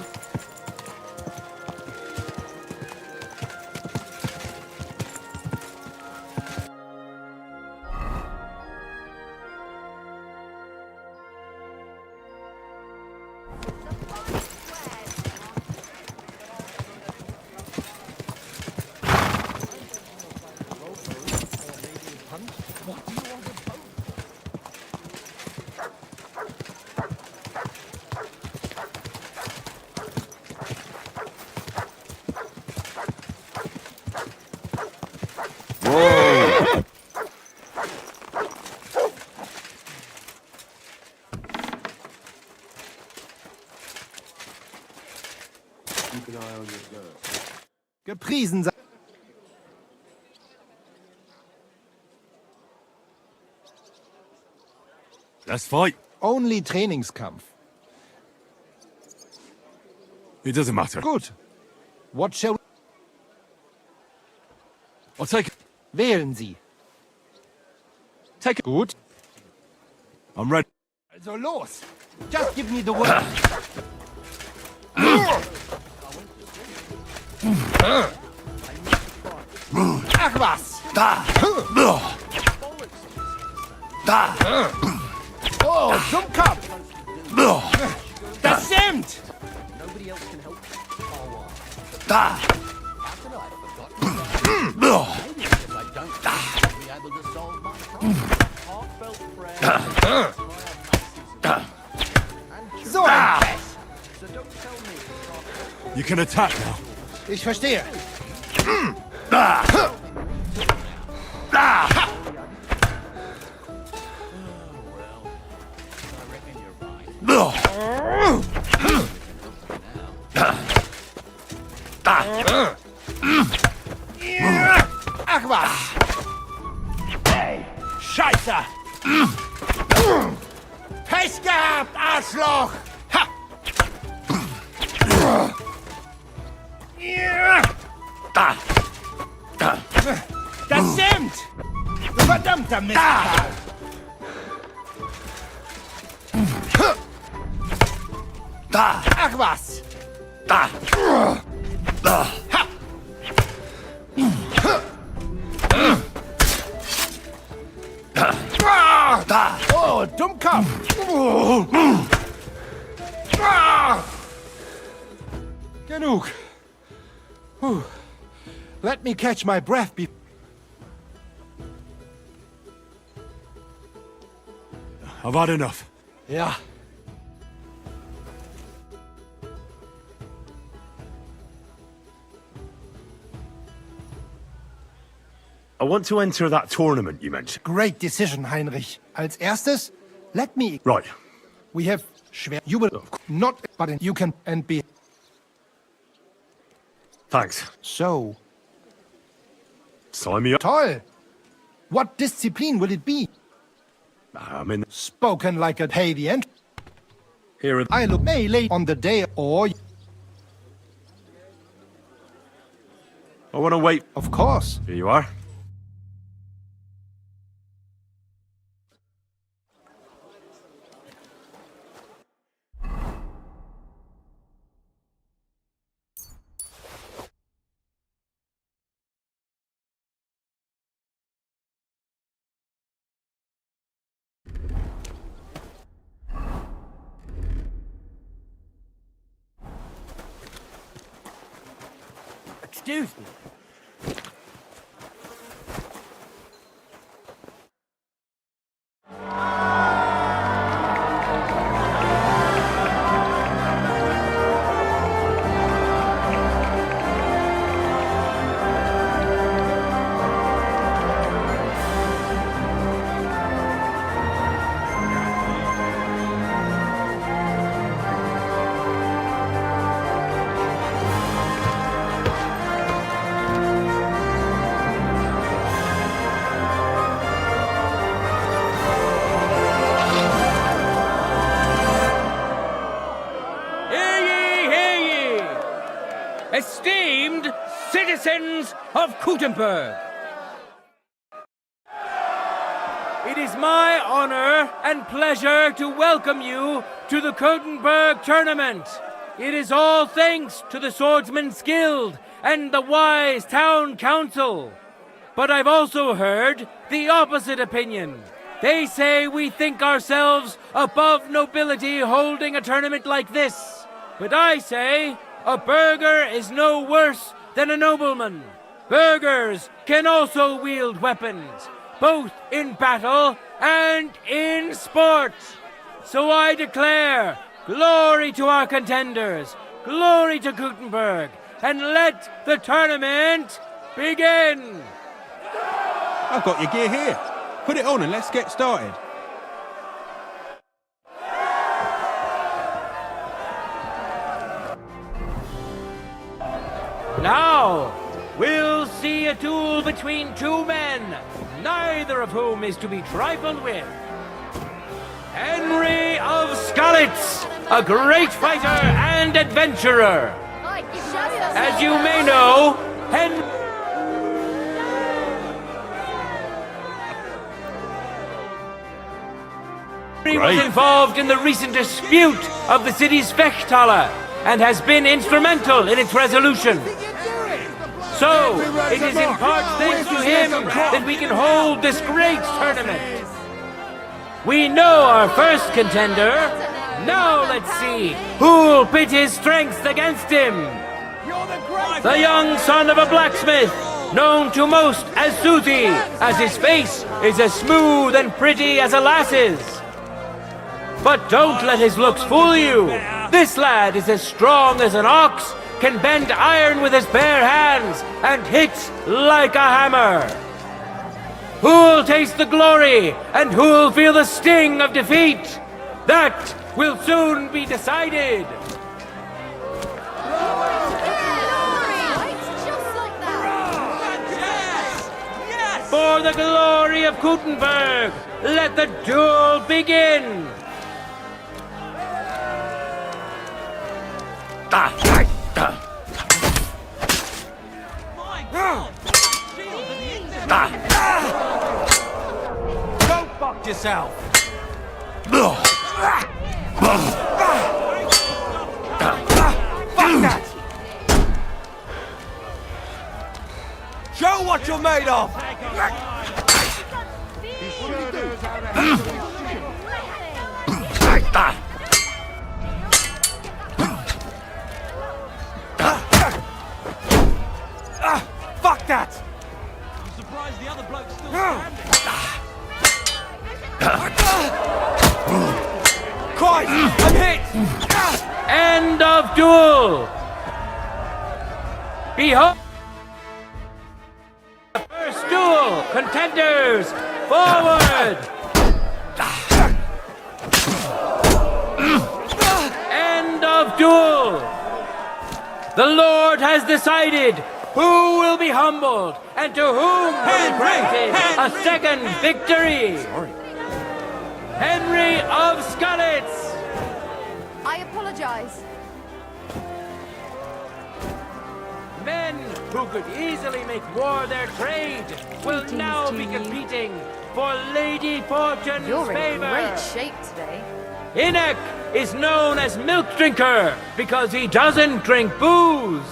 S12: Gepriesen sei.
S1: Let's fight.
S12: Only Trainingskampf.
S1: It doesn't matter.
S12: Good. What shall we...
S1: I'll take it.
S12: Wählen Sie.
S1: Take it.
S12: Gut.
S1: I'm ready.
S12: Also los. Just give me the word. Ach was.
S5: Da. Da.
S12: Oh, Dummkopf. Das stimmt.
S5: Da.
S12: So ein Pech.
S1: You can attack now.
S12: Ich verstehe.
S5: Da. Da.
S12: Ach was. Scheiße. Pech gehabt, Arschloch. Ha.
S5: Da. Da.
S12: Das stimmt. Du verdammter Mistkerl.
S5: Da.
S12: Ach was.
S5: Da. Da.
S12: Ha.
S5: Da.
S12: Oh, Dummkopf. Genug. Whew. Let me catch my breath before...
S1: I've had enough.
S12: Ja.
S2: I want to enter that tournament you mentioned.
S12: Great decision, Heinrich. Als erstes, let me...
S2: Right.
S12: We have schwer... You will not... But you can... And be...
S2: Thanks.
S12: So...
S2: Sign me up.
S12: Toll! What discipline will it be?
S2: I'm in.
S12: Spoken like a pay the end.
S2: Here are...
S12: I look melee on the day or...
S2: I want to wait.
S12: Of course.
S2: Here you are.
S3: Excuse me.
S4: citizens of Kuttenberg. It is my honor and pleasure to welcome you to the Kuttenberg tournament. It is all thanks to the Swordsman's Guild and the wise town council. But I've also heard the opposite opinion. They say we think ourselves above nobility holding a tournament like this. But I say a burgher is no worse than a nobleman. Burghers can also wield weapons, both in battle and in sport. So I declare, glory to our contenders, glory to Kuttenberg, and let the tournament begin.
S16: I've got your gear here. Put it on and let's get started.
S4: Now, we'll see a duel between two men, neither of whom is to be trifled with. Henry of Skalitz, a great fighter and adventurer. As you may know, Henry was involved in the recent dispute of the city's Fechthalle and has been instrumental in its resolution. So, it is in part thanks to him that we can hold this great tournament. We know our first contender. Now let's see who'll pit his strength against him. The young son of a blacksmith, known to most as Susie, as his face is as smooth and pretty as a lass's. But don't let his looks fool you. This lad is as strong as an ox, can bend iron with his bare hands, and hits like a hammer. Who'll taste the glory, and who'll feel the sting of defeat? That will soon be decided. For the glory of Kuttenberg, let the duel begin.
S6: Go fuck yourself! Fuck that! Show what you're made of! Fuck that! I'm surprised the other bloke's still standing. Christ! I'm hit!
S4: End of duel! Behold! The first duel! Contenders, forward! End of duel! The Lord has decided who will be humbled and to whom will be granted a second victory. Henry of Skalitz!
S11: I apologize.
S4: Men who could easily make war their trade will now be competing for Lady Fortune's
S11: You're
S4: favor.
S11: in great shape today.
S4: Inek is known as Milk Drinker because he doesn't drink booze.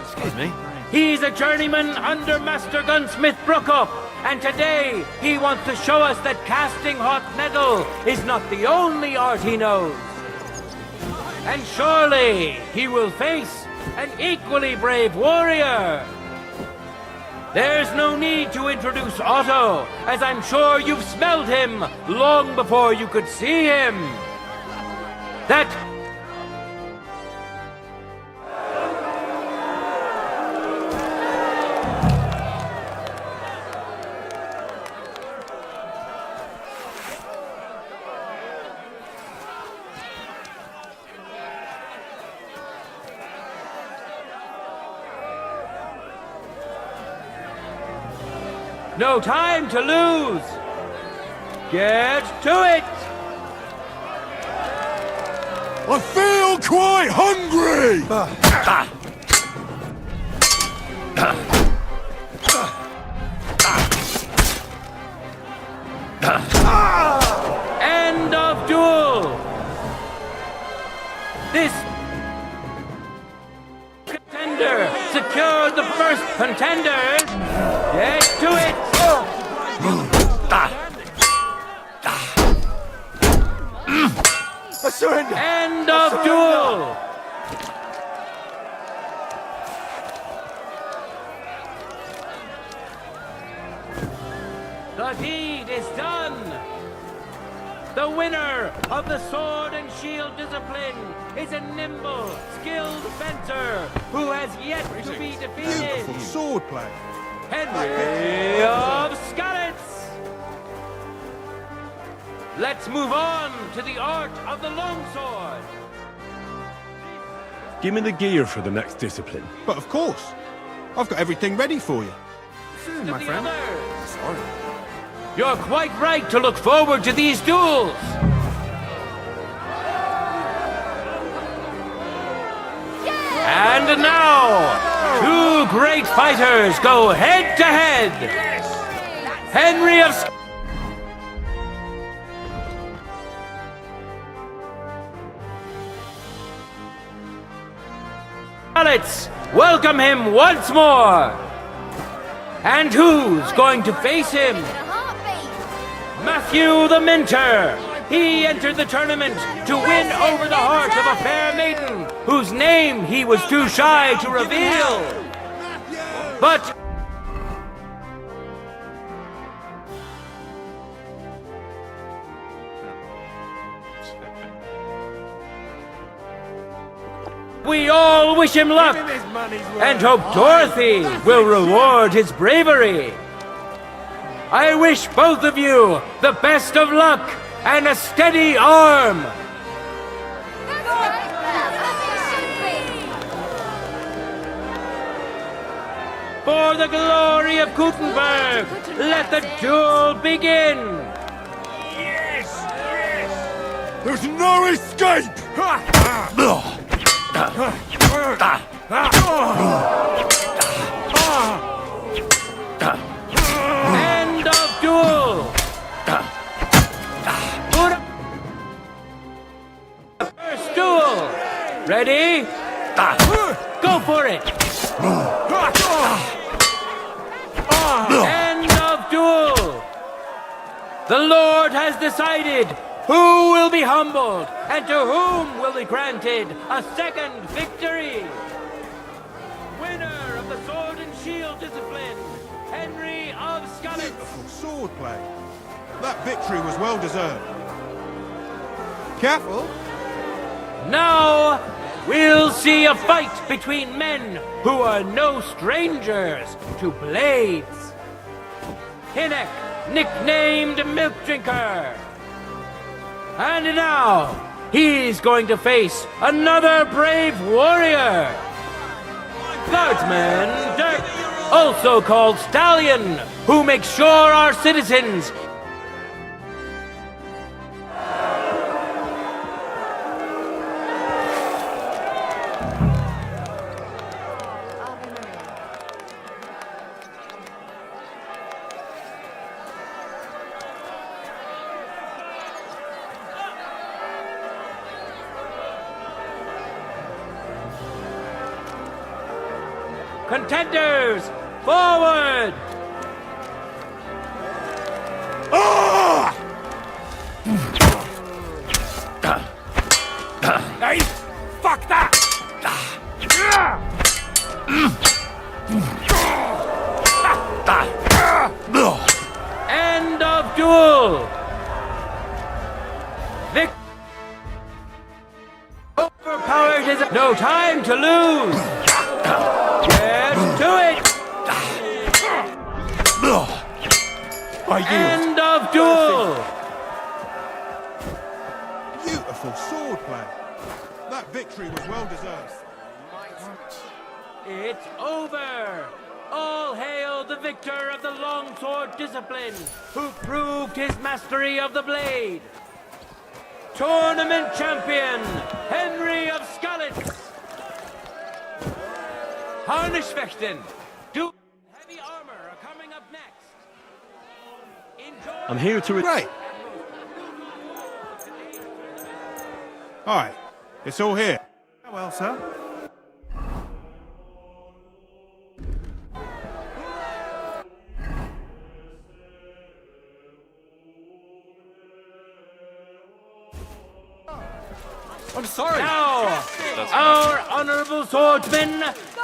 S2: Excuse me?
S4: He's a journeyman under Master Gunsmith Brookup, and today he wants to show us that casting hot metal is not the only art he knows. And surely he will face an equally brave warrior. There's no need to introduce Otto, as I'm sure you've smelled him long before you could see him. That no time to lose. Get to it.
S1: I feel quite hungry!
S4: End of duel! This contender secured the first contender. Get to it!
S6: I surrender!
S4: End of duel! The deed is done! The winner of the sword and shield discipline is a nimble, skilled fencer who has yet to be defeated.
S16: Beautiful swordplay.
S4: Henry of Skalitz! Let's move on to the art of the longsword.
S17: Give me the gear for the next discipline.
S16: But of course. I've got everything ready for you.
S4: Soon, my friend. Sorry. You're quite right to look forward to these duels. And now, two great fighters go head to head. Henry of Skalitz, welcome him once more. And who's going to face him? Matthew the Minter! He entered the tournament to win over the heart of a fair maiden whose name he was too shy to reveal. But we all wish him luck and hope Dorothy will reward his bravery. I wish both of you the best of luck and a steady arm. For the glory of Gutenberg, let the duel begin.
S6: Yes! Yes! There's no escape!
S4: End of duel! First duel! Ready? Go for it! End of duel! The Lord has decided who will be humbled and to whom will be granted a second victory. Winner of the sword and shield discipline, Henry of Skalitz.
S16: Beautiful swordplay. That victory was well deserved. Careful.
S4: Now we'll see a fight between men who are no strangers to blades. Hinnock, nicknamed Milk Drinker. And now he's going to face another brave warrior. Guardsman Dirk, also called Stallion, who makes sure our citizens contenders, forward!
S6: Hey, fuck that!
S4: End of duel! Vic overpowered is no time to lose! Get to it! End of duel!
S16: Beautiful swordplay. That victory was well deserved.
S4: It's over! All hail the victor of the longsword discipline, who proved his mastery of the blade. Tournament champion, Henry of Skalitz. Harnischfechten.
S17: I'm here to...
S16: Right. All right. It's all here.
S12: Well, sir.
S4: I'm sorry. Now, our honorable swordsmen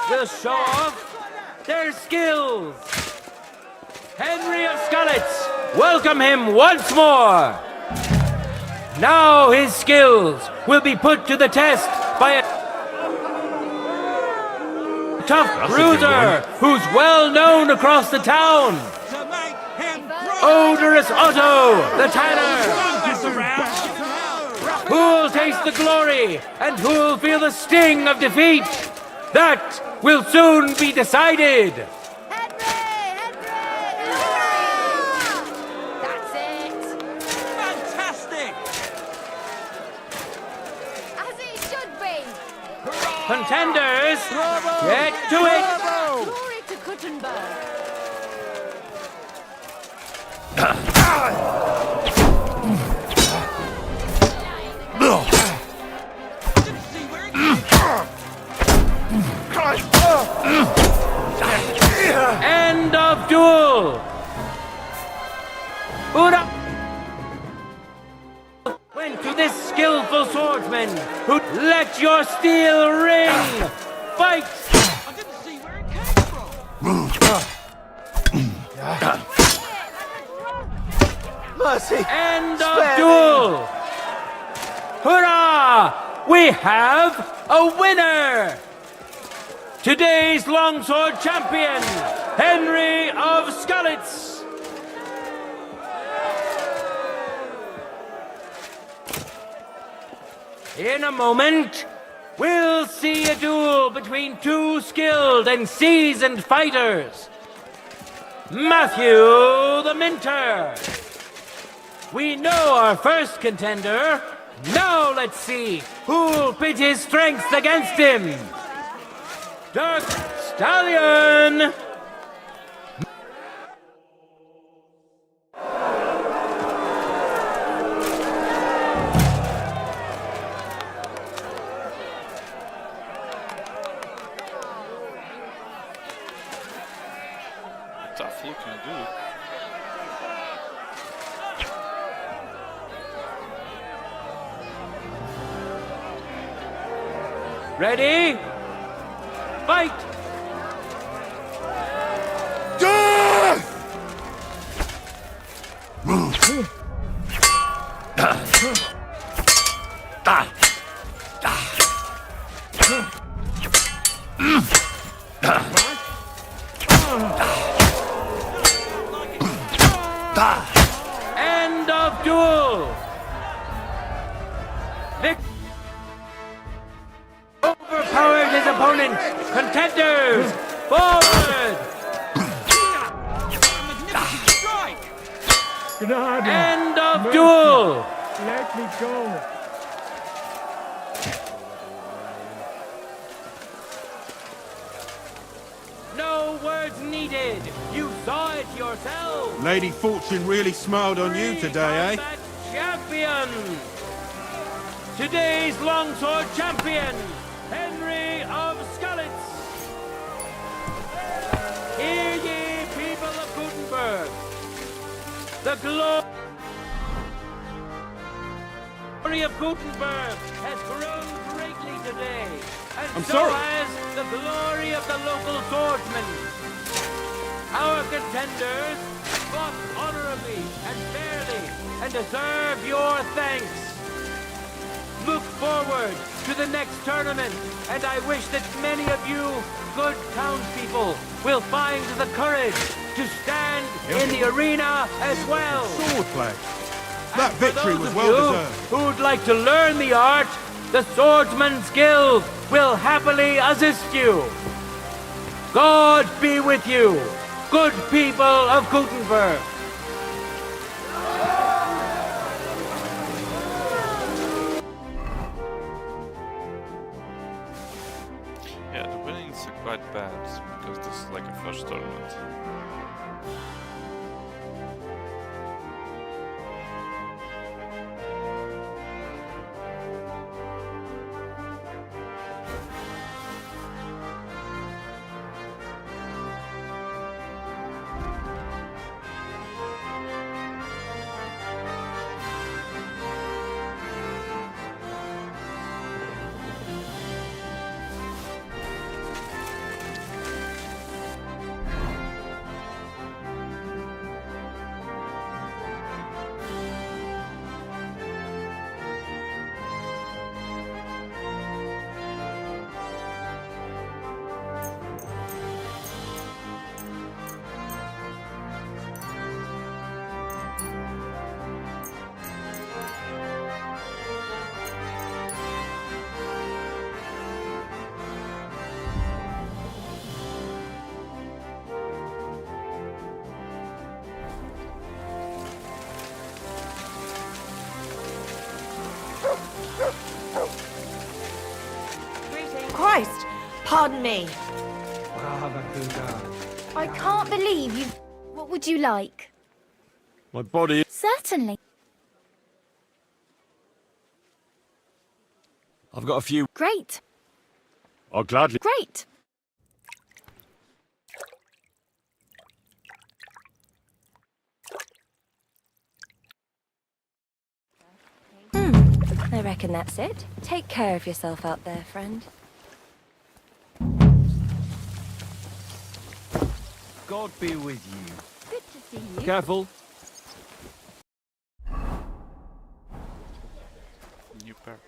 S4: will show off their skills. Henry of Skalitz, welcome him once more. Now his skills will be put to the test by a tough bruiser who's well known across the town. Odorous Otto, the tanner. Who'll taste the glory and who'll feel the sting of defeat? That will soon be decided.
S11: That's it.
S6: Fantastic!
S11: As it should be.
S4: Contenders, get to it.
S11: Glory to Kuttenberg.
S4: End of duel. Ura! Went to this skillful swordsman who let your steel ring. Fight!
S6: I didn't see where it came from.
S12: Mercy!
S4: End of duel. Hurrah! We have a winner! Today's longsword champion, Henry of Skalitz. In a moment, we'll see a duel between two skilled and seasoned fighters. Matthew the Minter. We know our first contender. Now let's see who'll pit his strengths against him. Dark Stallion!
S7: Tough looking dude.
S4: Ready? Fight! End of duel! Overpowered his opponent! Contenders! Forward! End of duel!
S1: Let me go.
S4: No words needed. You saw it yourself.
S16: Lady Fortune really smiled on you today, eh?
S4: Champion. Today's longsword champion, Henry of Skalitz. Hear ye, people of Gutenberg. The glory of Gutenberg has grown greatly today, and
S16: I'm
S4: so
S16: sorry.
S4: has the glory of the local swordsmen. Our contenders fought honorably and fairly and deserve your thanks. Look forward to the next tournament, and I wish that many of you good townspeople will find the courage to stand in the arena as well.
S16: Sword play. That
S4: For
S16: victory
S4: those
S16: was
S4: of
S16: well
S4: you
S16: deserved.
S4: who'd like to learn the art, the Swordsman's Guild will happily assist you. God be with you, good people of Gutenberg.
S7: Yeah, the winnings are quite bad because this is like a first tournament.
S10: Pardon me.
S11: I can't believe you... What would you like?
S2: My body...
S11: Certainly.
S2: I've got a few...
S11: Great.
S2: I'll gladly...
S11: Great.
S18: I reckon that's it. Take care of yourself out there, friend.
S4: God be with you.
S18: Good to see you.
S4: Careful.
S7: New perk.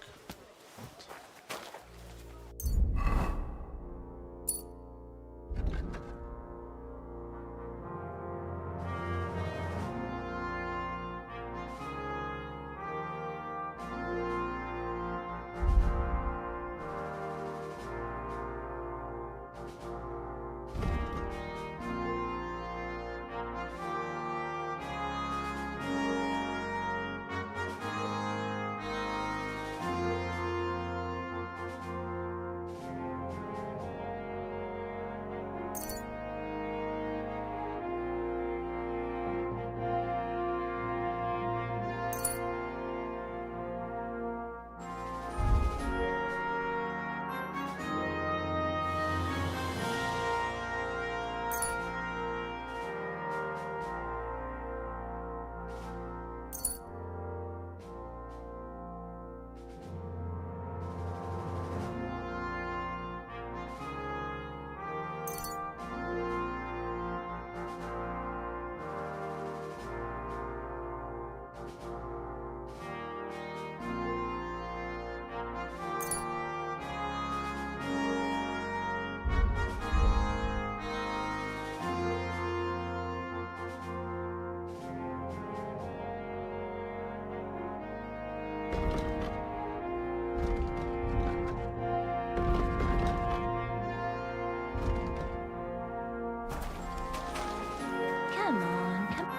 S18: Come on, come on.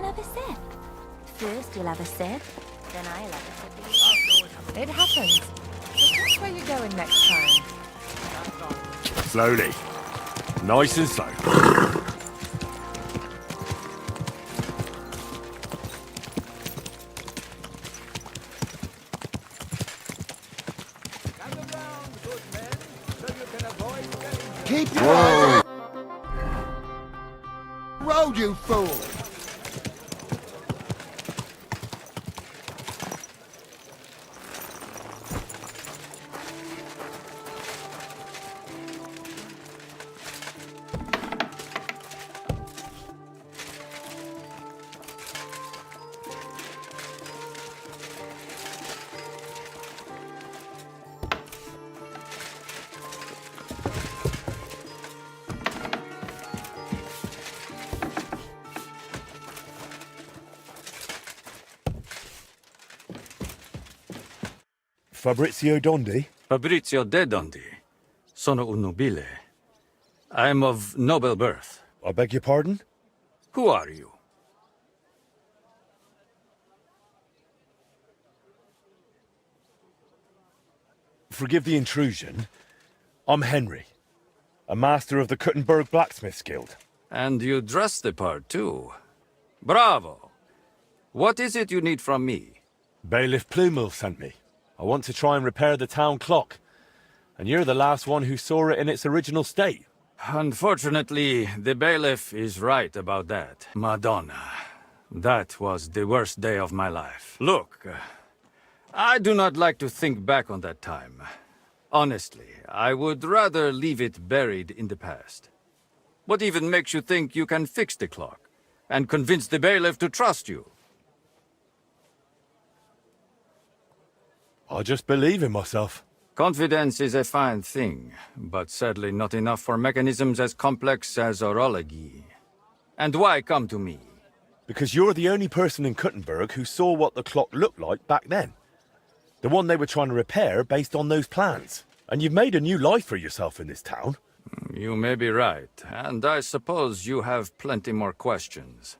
S18: Have a sip. First you'll have a sip, then I'll have a sip. It happens. Just watch where you're going next time.
S2: Slowly. Nice and slow.
S5: Keep your eyes on the road, you fool!
S2: Fabrizio Dondi?
S19: Fabrizio de Dondi. Sono un nobile. I am of noble birth.
S2: I beg your pardon?
S19: Who are you?
S2: Forgive the intrusion. I'm Henry, a master of the Kuttenberg Blacksmiths Guild.
S19: And you dress the part, too. Bravo! What is it you need from me?
S2: Bailiff Plumel sent me. I want to try and repair the town clock. And you're the last one who saw it in its original state.
S19: Unfortunately, the bailiff is right about that. Madonna. That was the worst day of my life. Look, I do not like to think back on that time. Honestly, I would rather leave it buried in the past. What even makes you think you can fix the clock and convince the bailiff to trust you?
S2: I just believe in myself.
S19: Confidence is a fine thing, but sadly not enough for mechanisms as complex as orology. And why come to me?
S2: Because you're the only person in Kuttenberg who saw what the clock looked like back then. The one they were trying to repair based on those plans. And you've made a new life for yourself in this town.
S19: You may be right, and I suppose you have plenty more questions.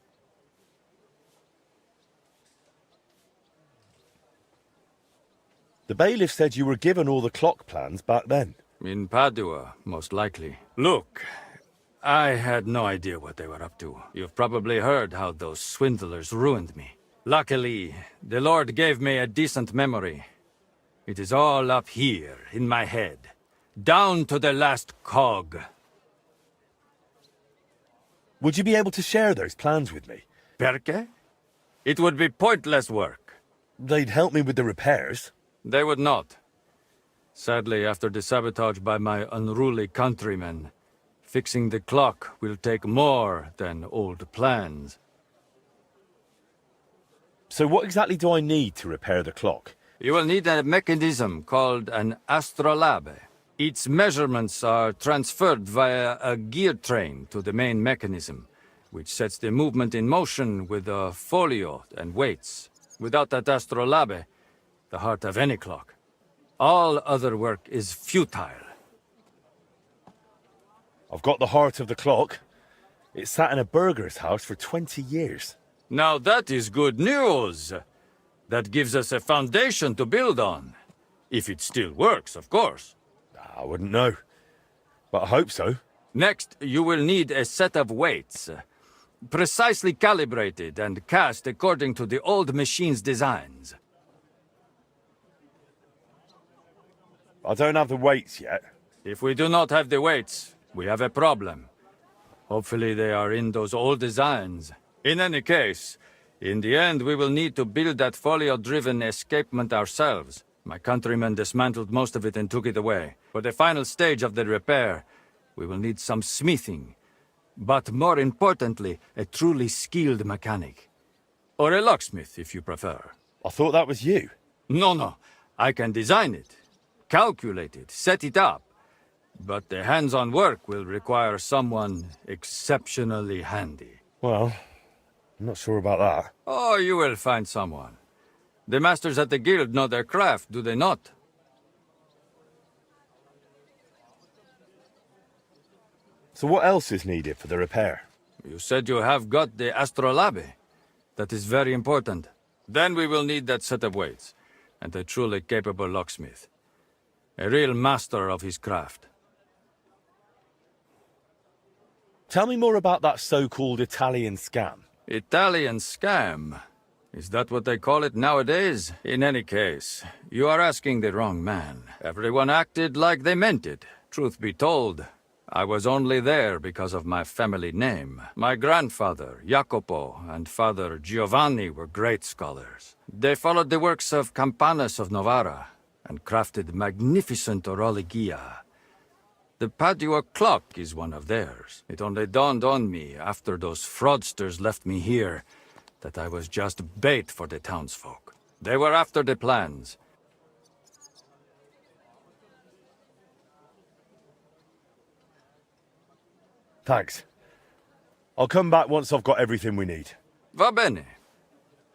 S2: The bailiff said you were given all the clock plans back then.
S19: In Padua, most likely. Look, I had no idea what they were up to. You've probably heard how those swindlers ruined me. Luckily, the Lord gave me a decent memory. It is all up here, in my head. Down to the last cog.
S2: Would you be able to share those plans with me?
S19: Perché? It would be pointless work.
S2: They'd help me with the repairs.
S19: They would not. Sadly, after the sabotage by my unruly countrymen, fixing the clock will take more than old plans.
S2: So what exactly do I need to repair the clock?
S19: You will need a mechanism called an astrolabe. Its measurements are transferred via a gear train to the main mechanism, which sets the movement in motion with a folio and weights. Without that astrolabe, the heart of any clock, all other work is futile.
S2: I've got the heart of the clock. It sat in a burgher's house for 20 years.
S19: Now that is good news. That gives us a foundation to build on. If it still works, of course.
S2: I wouldn't know, but I hope so.
S19: Next, you will need a set of weights, precisely calibrated and cast according to the old machine's designs.
S2: I don't have the weights yet.
S19: If we do not have the weights, we have a problem. Hopefully they are in those old designs. In any case, in the end we will need to build that folio-driven escapement ourselves. My countrymen dismantled most of it and took it away. For the final stage of the repair, we will need some smithing. But more importantly, a truly skilled mechanic. Or a locksmith, if you prefer.
S2: I thought that was you.
S19: No. I can design it, calculate it, set it up. But the hands-on work will require someone exceptionally handy.
S2: Well, I'm not sure about that.
S19: Oh, you will find someone. The masters at the guild know their craft, do they not?
S2: So what else is needed for the repair?
S19: You said you have got the astrolabe. That is very important. Then we will need that set of weights, and a truly capable locksmith. A real master of his craft.
S2: Tell me more about that so-called Italian scam.
S19: Italian scam? Is that what they call it nowadays? In any case, you are asking the wrong man. Everyone acted like they meant it. Truth be told, I was only there because of my family name. My grandfather, Jacopo, and father, Giovanni, were great scholars. They followed the works of Campanus of Novara and crafted magnificent orologia. The Padua clock is one of theirs. It only dawned on me after those fraudsters left me here that I was just bait for the townsfolk. They were after the plans.
S2: Thanks. I'll come back once I've got everything we need.
S19: Va bene.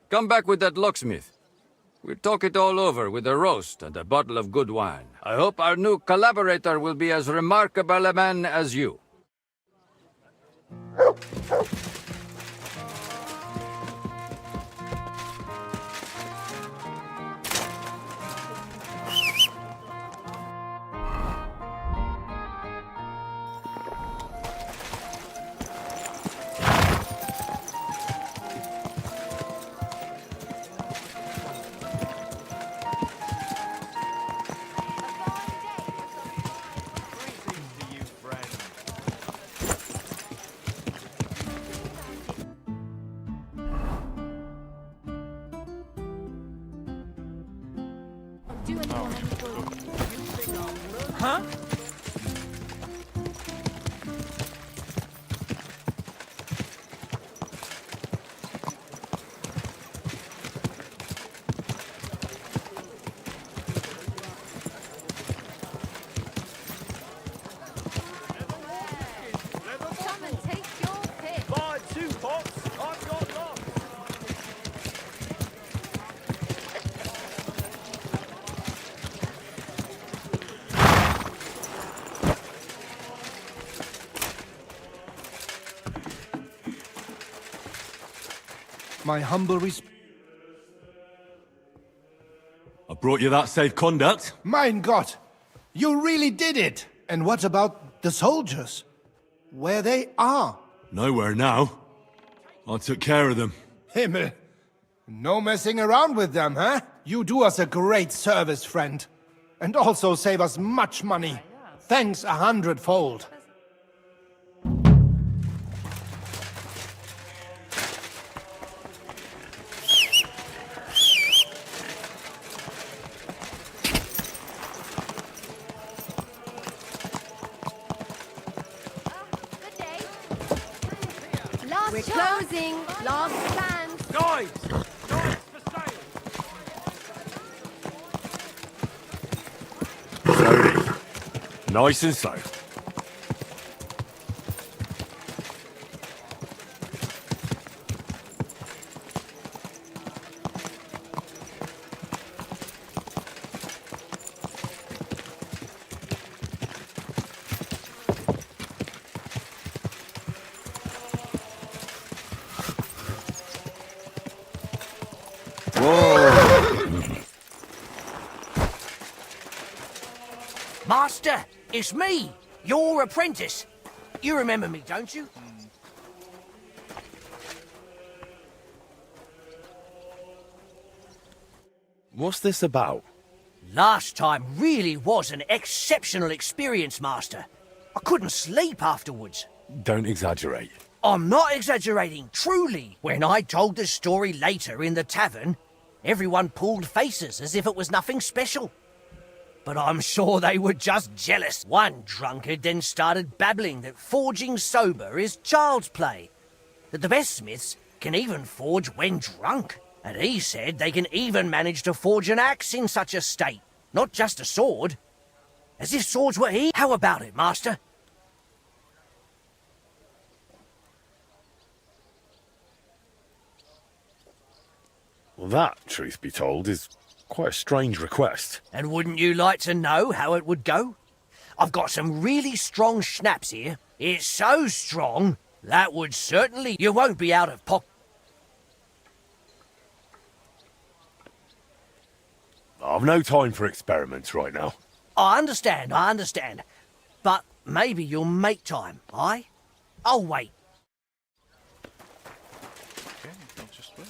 S19: Come back with that locksmith. We'll talk it all over with a roast and a bottle of good wine. I hope our new collaborator will be as remarkable a man as you.
S6: Huh?
S11: Come and take your pick.
S6: Buy 2 pots. I've got lots.
S20: My humble
S17: brought you that safe conduct.
S20: Mein Gott! You really did it! And what about the soldiers? Where they are?
S17: Nowhere now. I took care of them.
S20: Himmel! No messing around with them, huh? You do us a great service, friend. And also save us much money. Thanks 100-fold.
S18: We're closing. Last stand.
S1: Guys! Guys for sale!
S2: Slowly. Nice and slow.
S3: Master, it's me, your apprentice. You remember me, don't you?
S2: What's this about?
S3: Last time really was an exceptional experience, Master. I couldn't sleep afterwards.
S2: Don't exaggerate.
S3: I'm not exaggerating, truly. When I told the story later in the tavern, everyone pulled faces as if it was nothing special. But I'm sure they were just jealous. One drunkard then started babbling that forging sober is child's play, that the best smiths can even forge when drunk. And he said they can even manage to forge an axe in such a state, not just a sword. As if swords were he. How about it, Master?
S2: Well, that, truth be told, is quite a strange request.
S3: And wouldn't you like to know how it would go? I've got some really strong schnapps here. It's so strong, that would certainly... You won't be out of pocket.
S2: I've no time for experiments right now.
S3: I understand. But maybe you'll make time, aye? I'll wait.
S7: Okay, I'll just wait.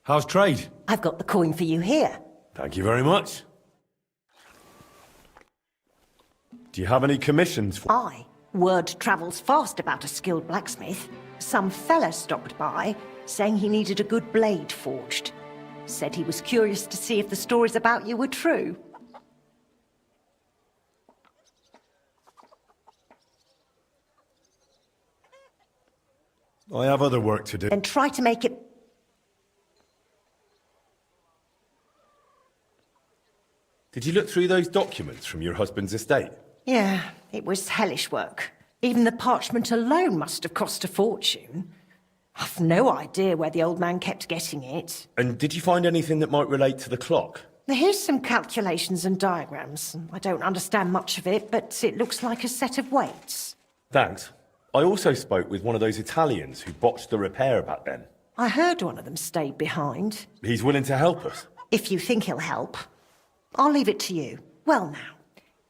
S17: How's trade?
S10: I've got the coin for you here.
S2: Thank you very much. Do you have any commissions for...
S10: Aye. Word travels fast about a skilled blacksmith. Some fella stopped by, saying he needed a good blade forged. Said he was curious to see if the stories about you were true.
S2: I have other work to do.
S10: Then try to make it...
S2: Did you look through those documents from your husband's estate?
S10: Yeah, it was hellish work. Even the parchment alone must have cost a fortune. I've no idea where the old man kept getting it.
S2: And did you find anything that might relate to the clock?
S10: Here's some calculations and diagrams. I don't understand much of it, but it looks like a set of weights.
S2: Thanks. I also spoke with one of those Italians who botched the repair back then.
S10: I heard one of them stayed behind.
S2: He's willing to help us.
S10: If you think he'll help. I'll leave it to you. Well now,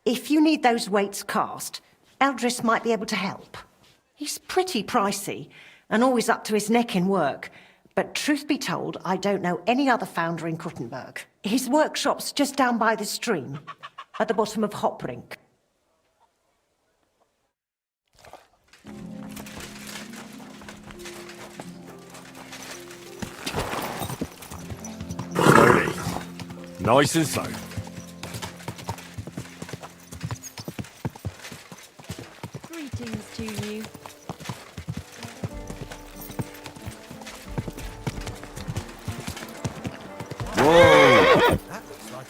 S10: if you need those weights cast, Eldris might be able to help. He's pretty pricey, and always up to his neck in work. But truth be told, I don't know any other founder in Kuttenberg. His workshop's just down by the stream, at the bottom of Hoprink.
S2: Slowly. Nice and slow.
S18: Greetings to you.
S2: Whoa!
S1: That looks like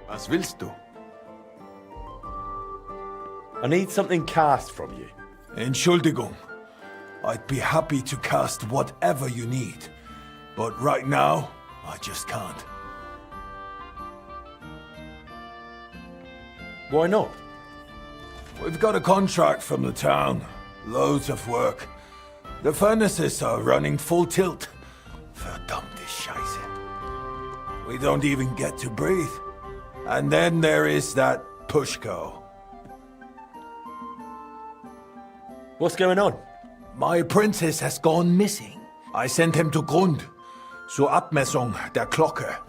S5: Was willst du?
S2: I need something cast from you.
S21: Entschuldigung. I'd be happy to cast whatever you need. But right now, I just can't.
S2: Why not?
S21: We've got a contract from the town. Loads of work. The furnaces are running full tilt. Verdammte Scheiße. We don't even get to breathe. And then there is that Pushko.
S2: What's going on?
S21: My princess has gone missing. I sent him to Grund, zur Abmessung der Glocke,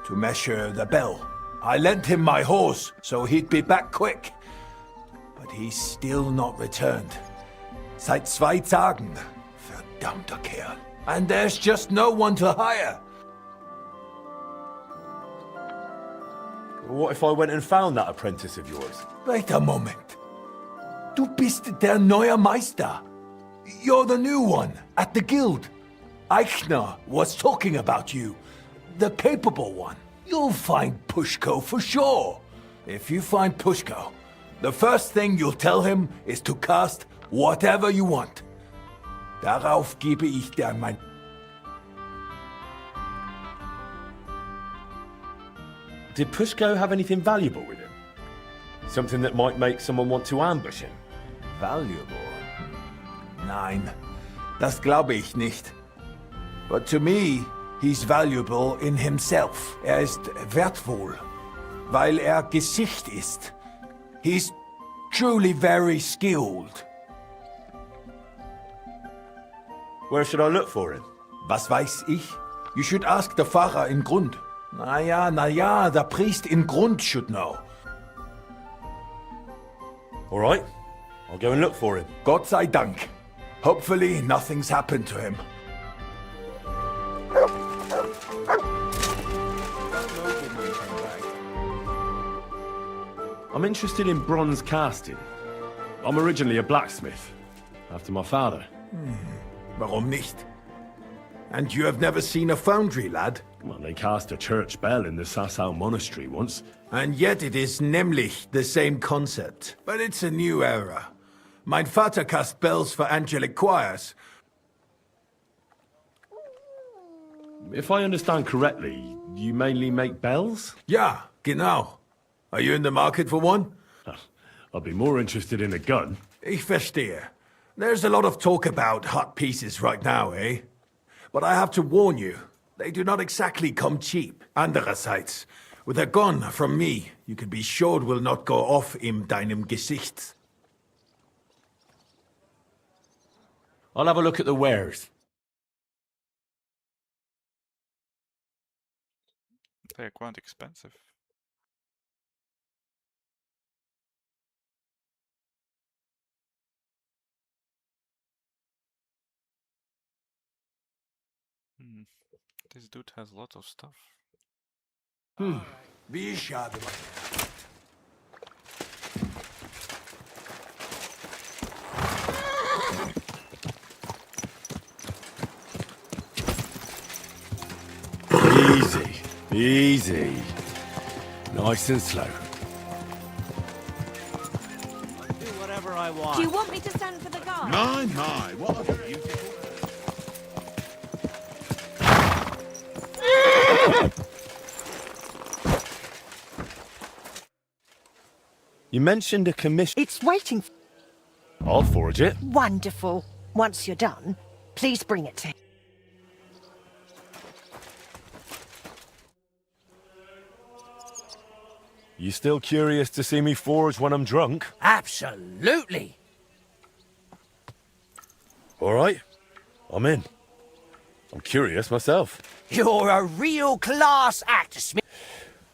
S21: to measure the bell. I lent him my horse, so he'd be back quick. But he's still not returned. Seit 2 Tagen. Verdammter Kerl. And there's just no one to hire.
S2: What if I went and found that apprentice of yours?
S21: Wait a moment. Du bist der neue Meister. You're the new one at the guild. Eichner was talking about you. The capable one. You'll find Pushko for sure. If you find Pushko, the first thing you'll tell him is to cast whatever you want. Darauf gebe ich dir mein...
S2: Did Pushko have anything valuable with him? Something that might make someone want to ambush him?
S21: Valuable? Nein, das glaube ich nicht. But to me, he's valuable in himself. Er ist wertvoll, weil er Gesicht ist. He's truly very skilled.
S2: Where should I look for him?
S21: Was weiß ich? You should ask the Pfarrer in Grund. Na ja, the priest in Grund should know.
S2: All right, I'll go and look for him.
S21: Gott sei Dank. Hopefully nothing's happened to him.
S2: I'm interested in bronze casting. I'm originally a blacksmith, after my father.
S21: Warum nicht? And you have never seen a foundry, lad?
S2: Well, they cast a church bell in the Sassau monastery once.
S21: And yet it is nämlich the same concept. But it's a new era. Mein Vater cast bells for angelic choirs.
S2: If I understand correctly, you mainly make bells?
S21: Ja, genau. Are you in the market for one?
S2: I'd be more interested in a gun.
S21: Ich verstehe. There's a lot of talk about hot pieces right now, eh? But I have to warn you, they do not exactly come cheap. Andererseits, with a gun from me, you can be sure it will not go off in deinem Gesicht.
S2: I'll have a look at the wares.
S7: They're quite expensive. This dude has lots of stuff.
S21: Wie schade.
S2: Easy, easy. Nice and slow.
S15: Do whatever I want.
S18: Do you want me to stand for the guard?
S17: My, what a beautiful...
S2: You mentioned a commission.
S10: It's waiting.
S2: I'll forge it.
S10: Wonderful. Once you're done, please bring it to him.
S2: You still curious to see me forge when I'm drunk?
S3: Absolutely.
S2: All right, I'm in. I'm curious myself.
S3: You're a real class act, Smith.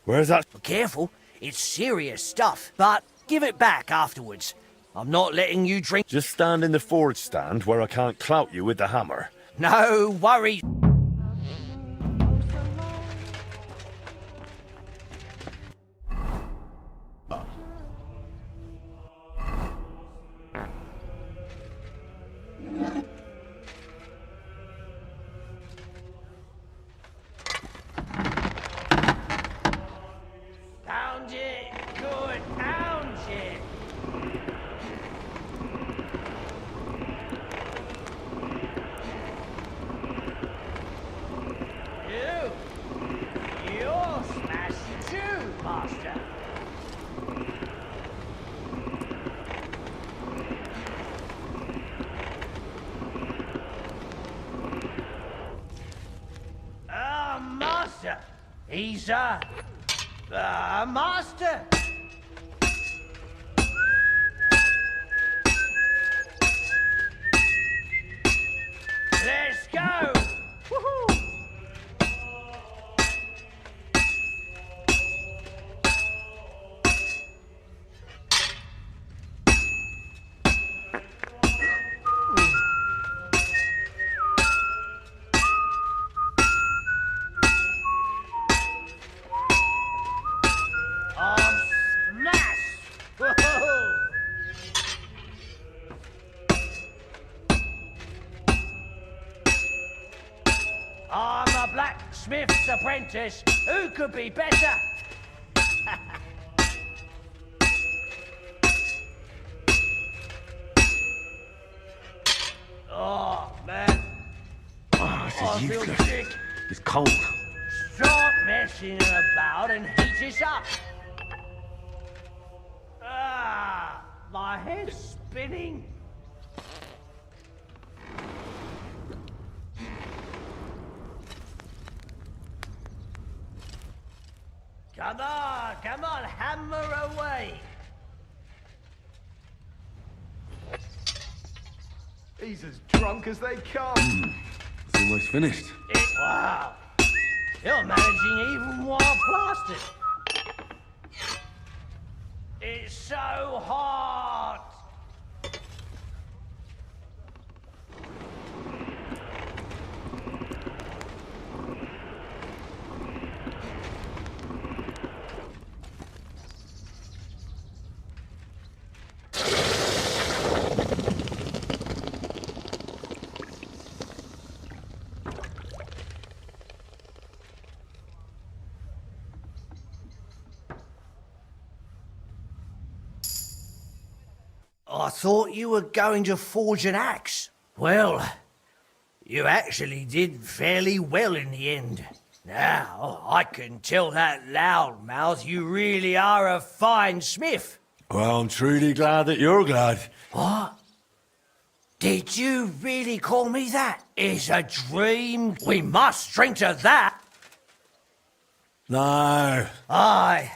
S2: Where's that?
S3: Careful, it's serious stuff, but give it back afterwards. I'm not letting you drink.
S2: Just stand in the forge stand where I can't clout you with the hammer.
S3: No worries. Pound it, good, pound it. He's a master. Let's go! Woohoo! I'm a blacksmith's apprentice. Who could be better? Oh, man.
S8: Oh, this
S3: I
S8: is
S3: feel
S8: useless.
S3: sick.
S8: It's cold.
S3: Stop messing about and heat this up. Ah, my head's spinning. Come on, hammer away.
S12: He's as drunk as they come.
S8: It's almost finished.
S3: Wow. You're managing even while plastered. It's so hot. I thought you were going to forge an axe. Well, you actually did fairly well in the end. Now, I can tell that loudmouth you really are a fine smith.
S17: Well, I'm truly glad that you're glad.
S3: What? Did you really call me that? It's a dream. We must drink to that.
S17: No.
S3: Aye,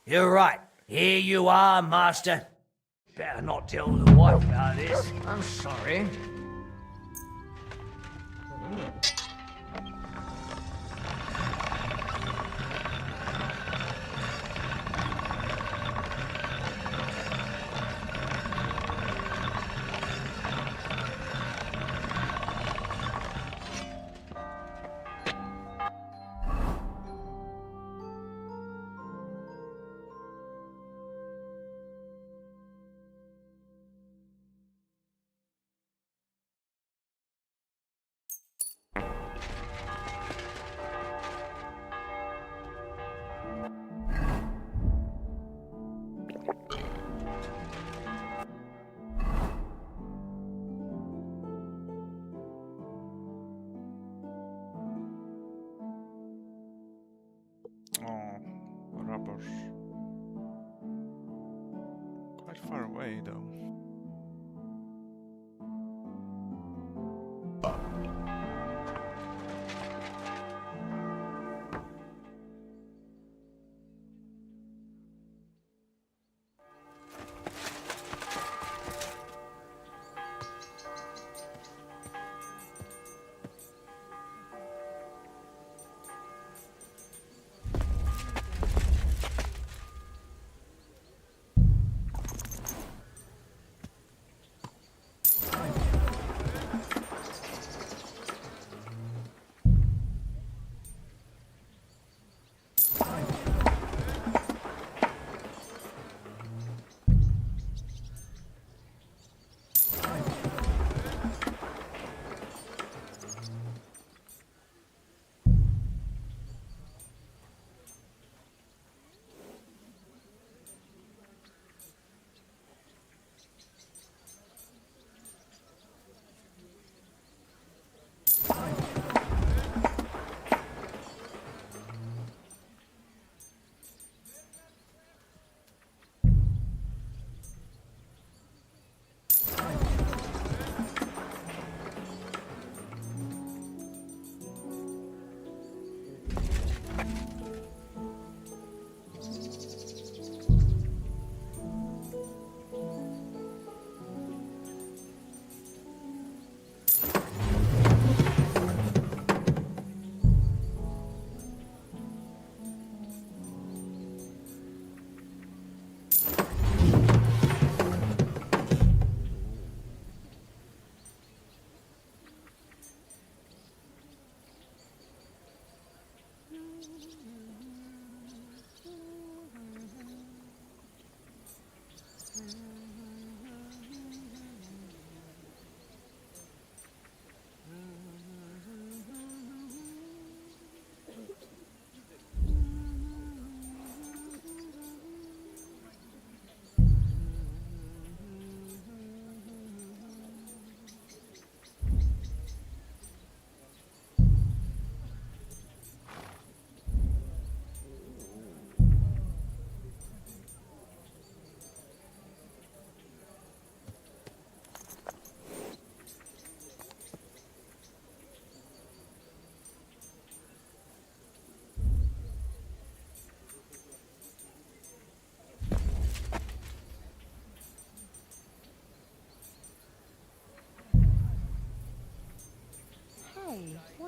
S3: you're right. Here you are, master. Better not tell the wife about this.
S22: I'm sorry.
S7: Oh, rubber. Quite far away, though.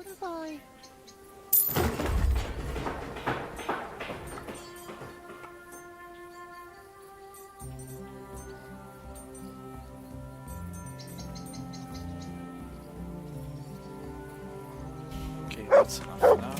S11: What have I...
S7: Okay, that's enough for now.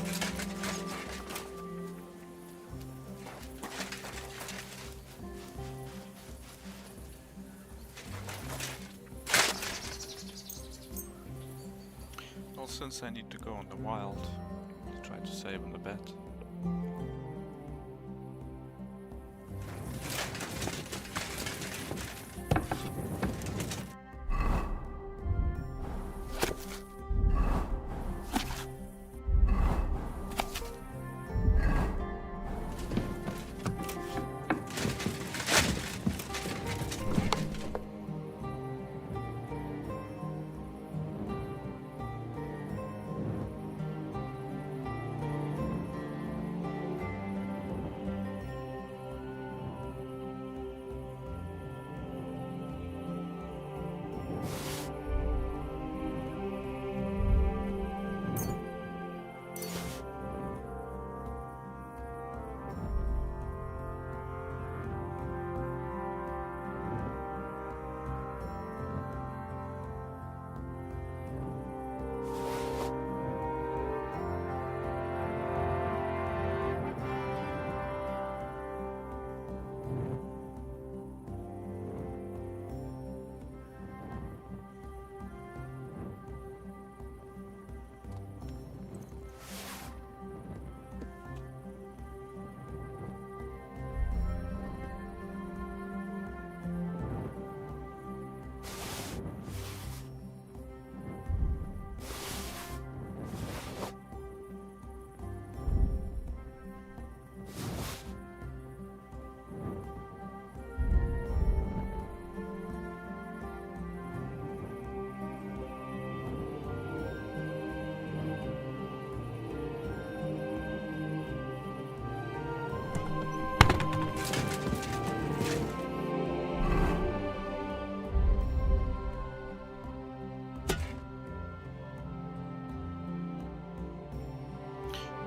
S7: Well, since I need to go on the wild, I'll try to save on the bet.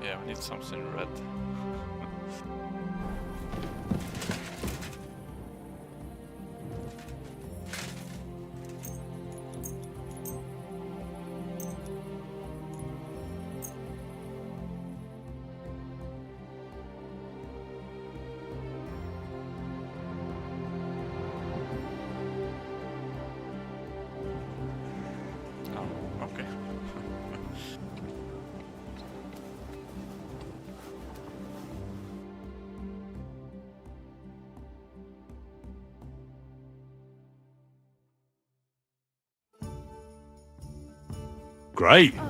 S7: Yeah, we need something red. Oh, okay.
S17: Great.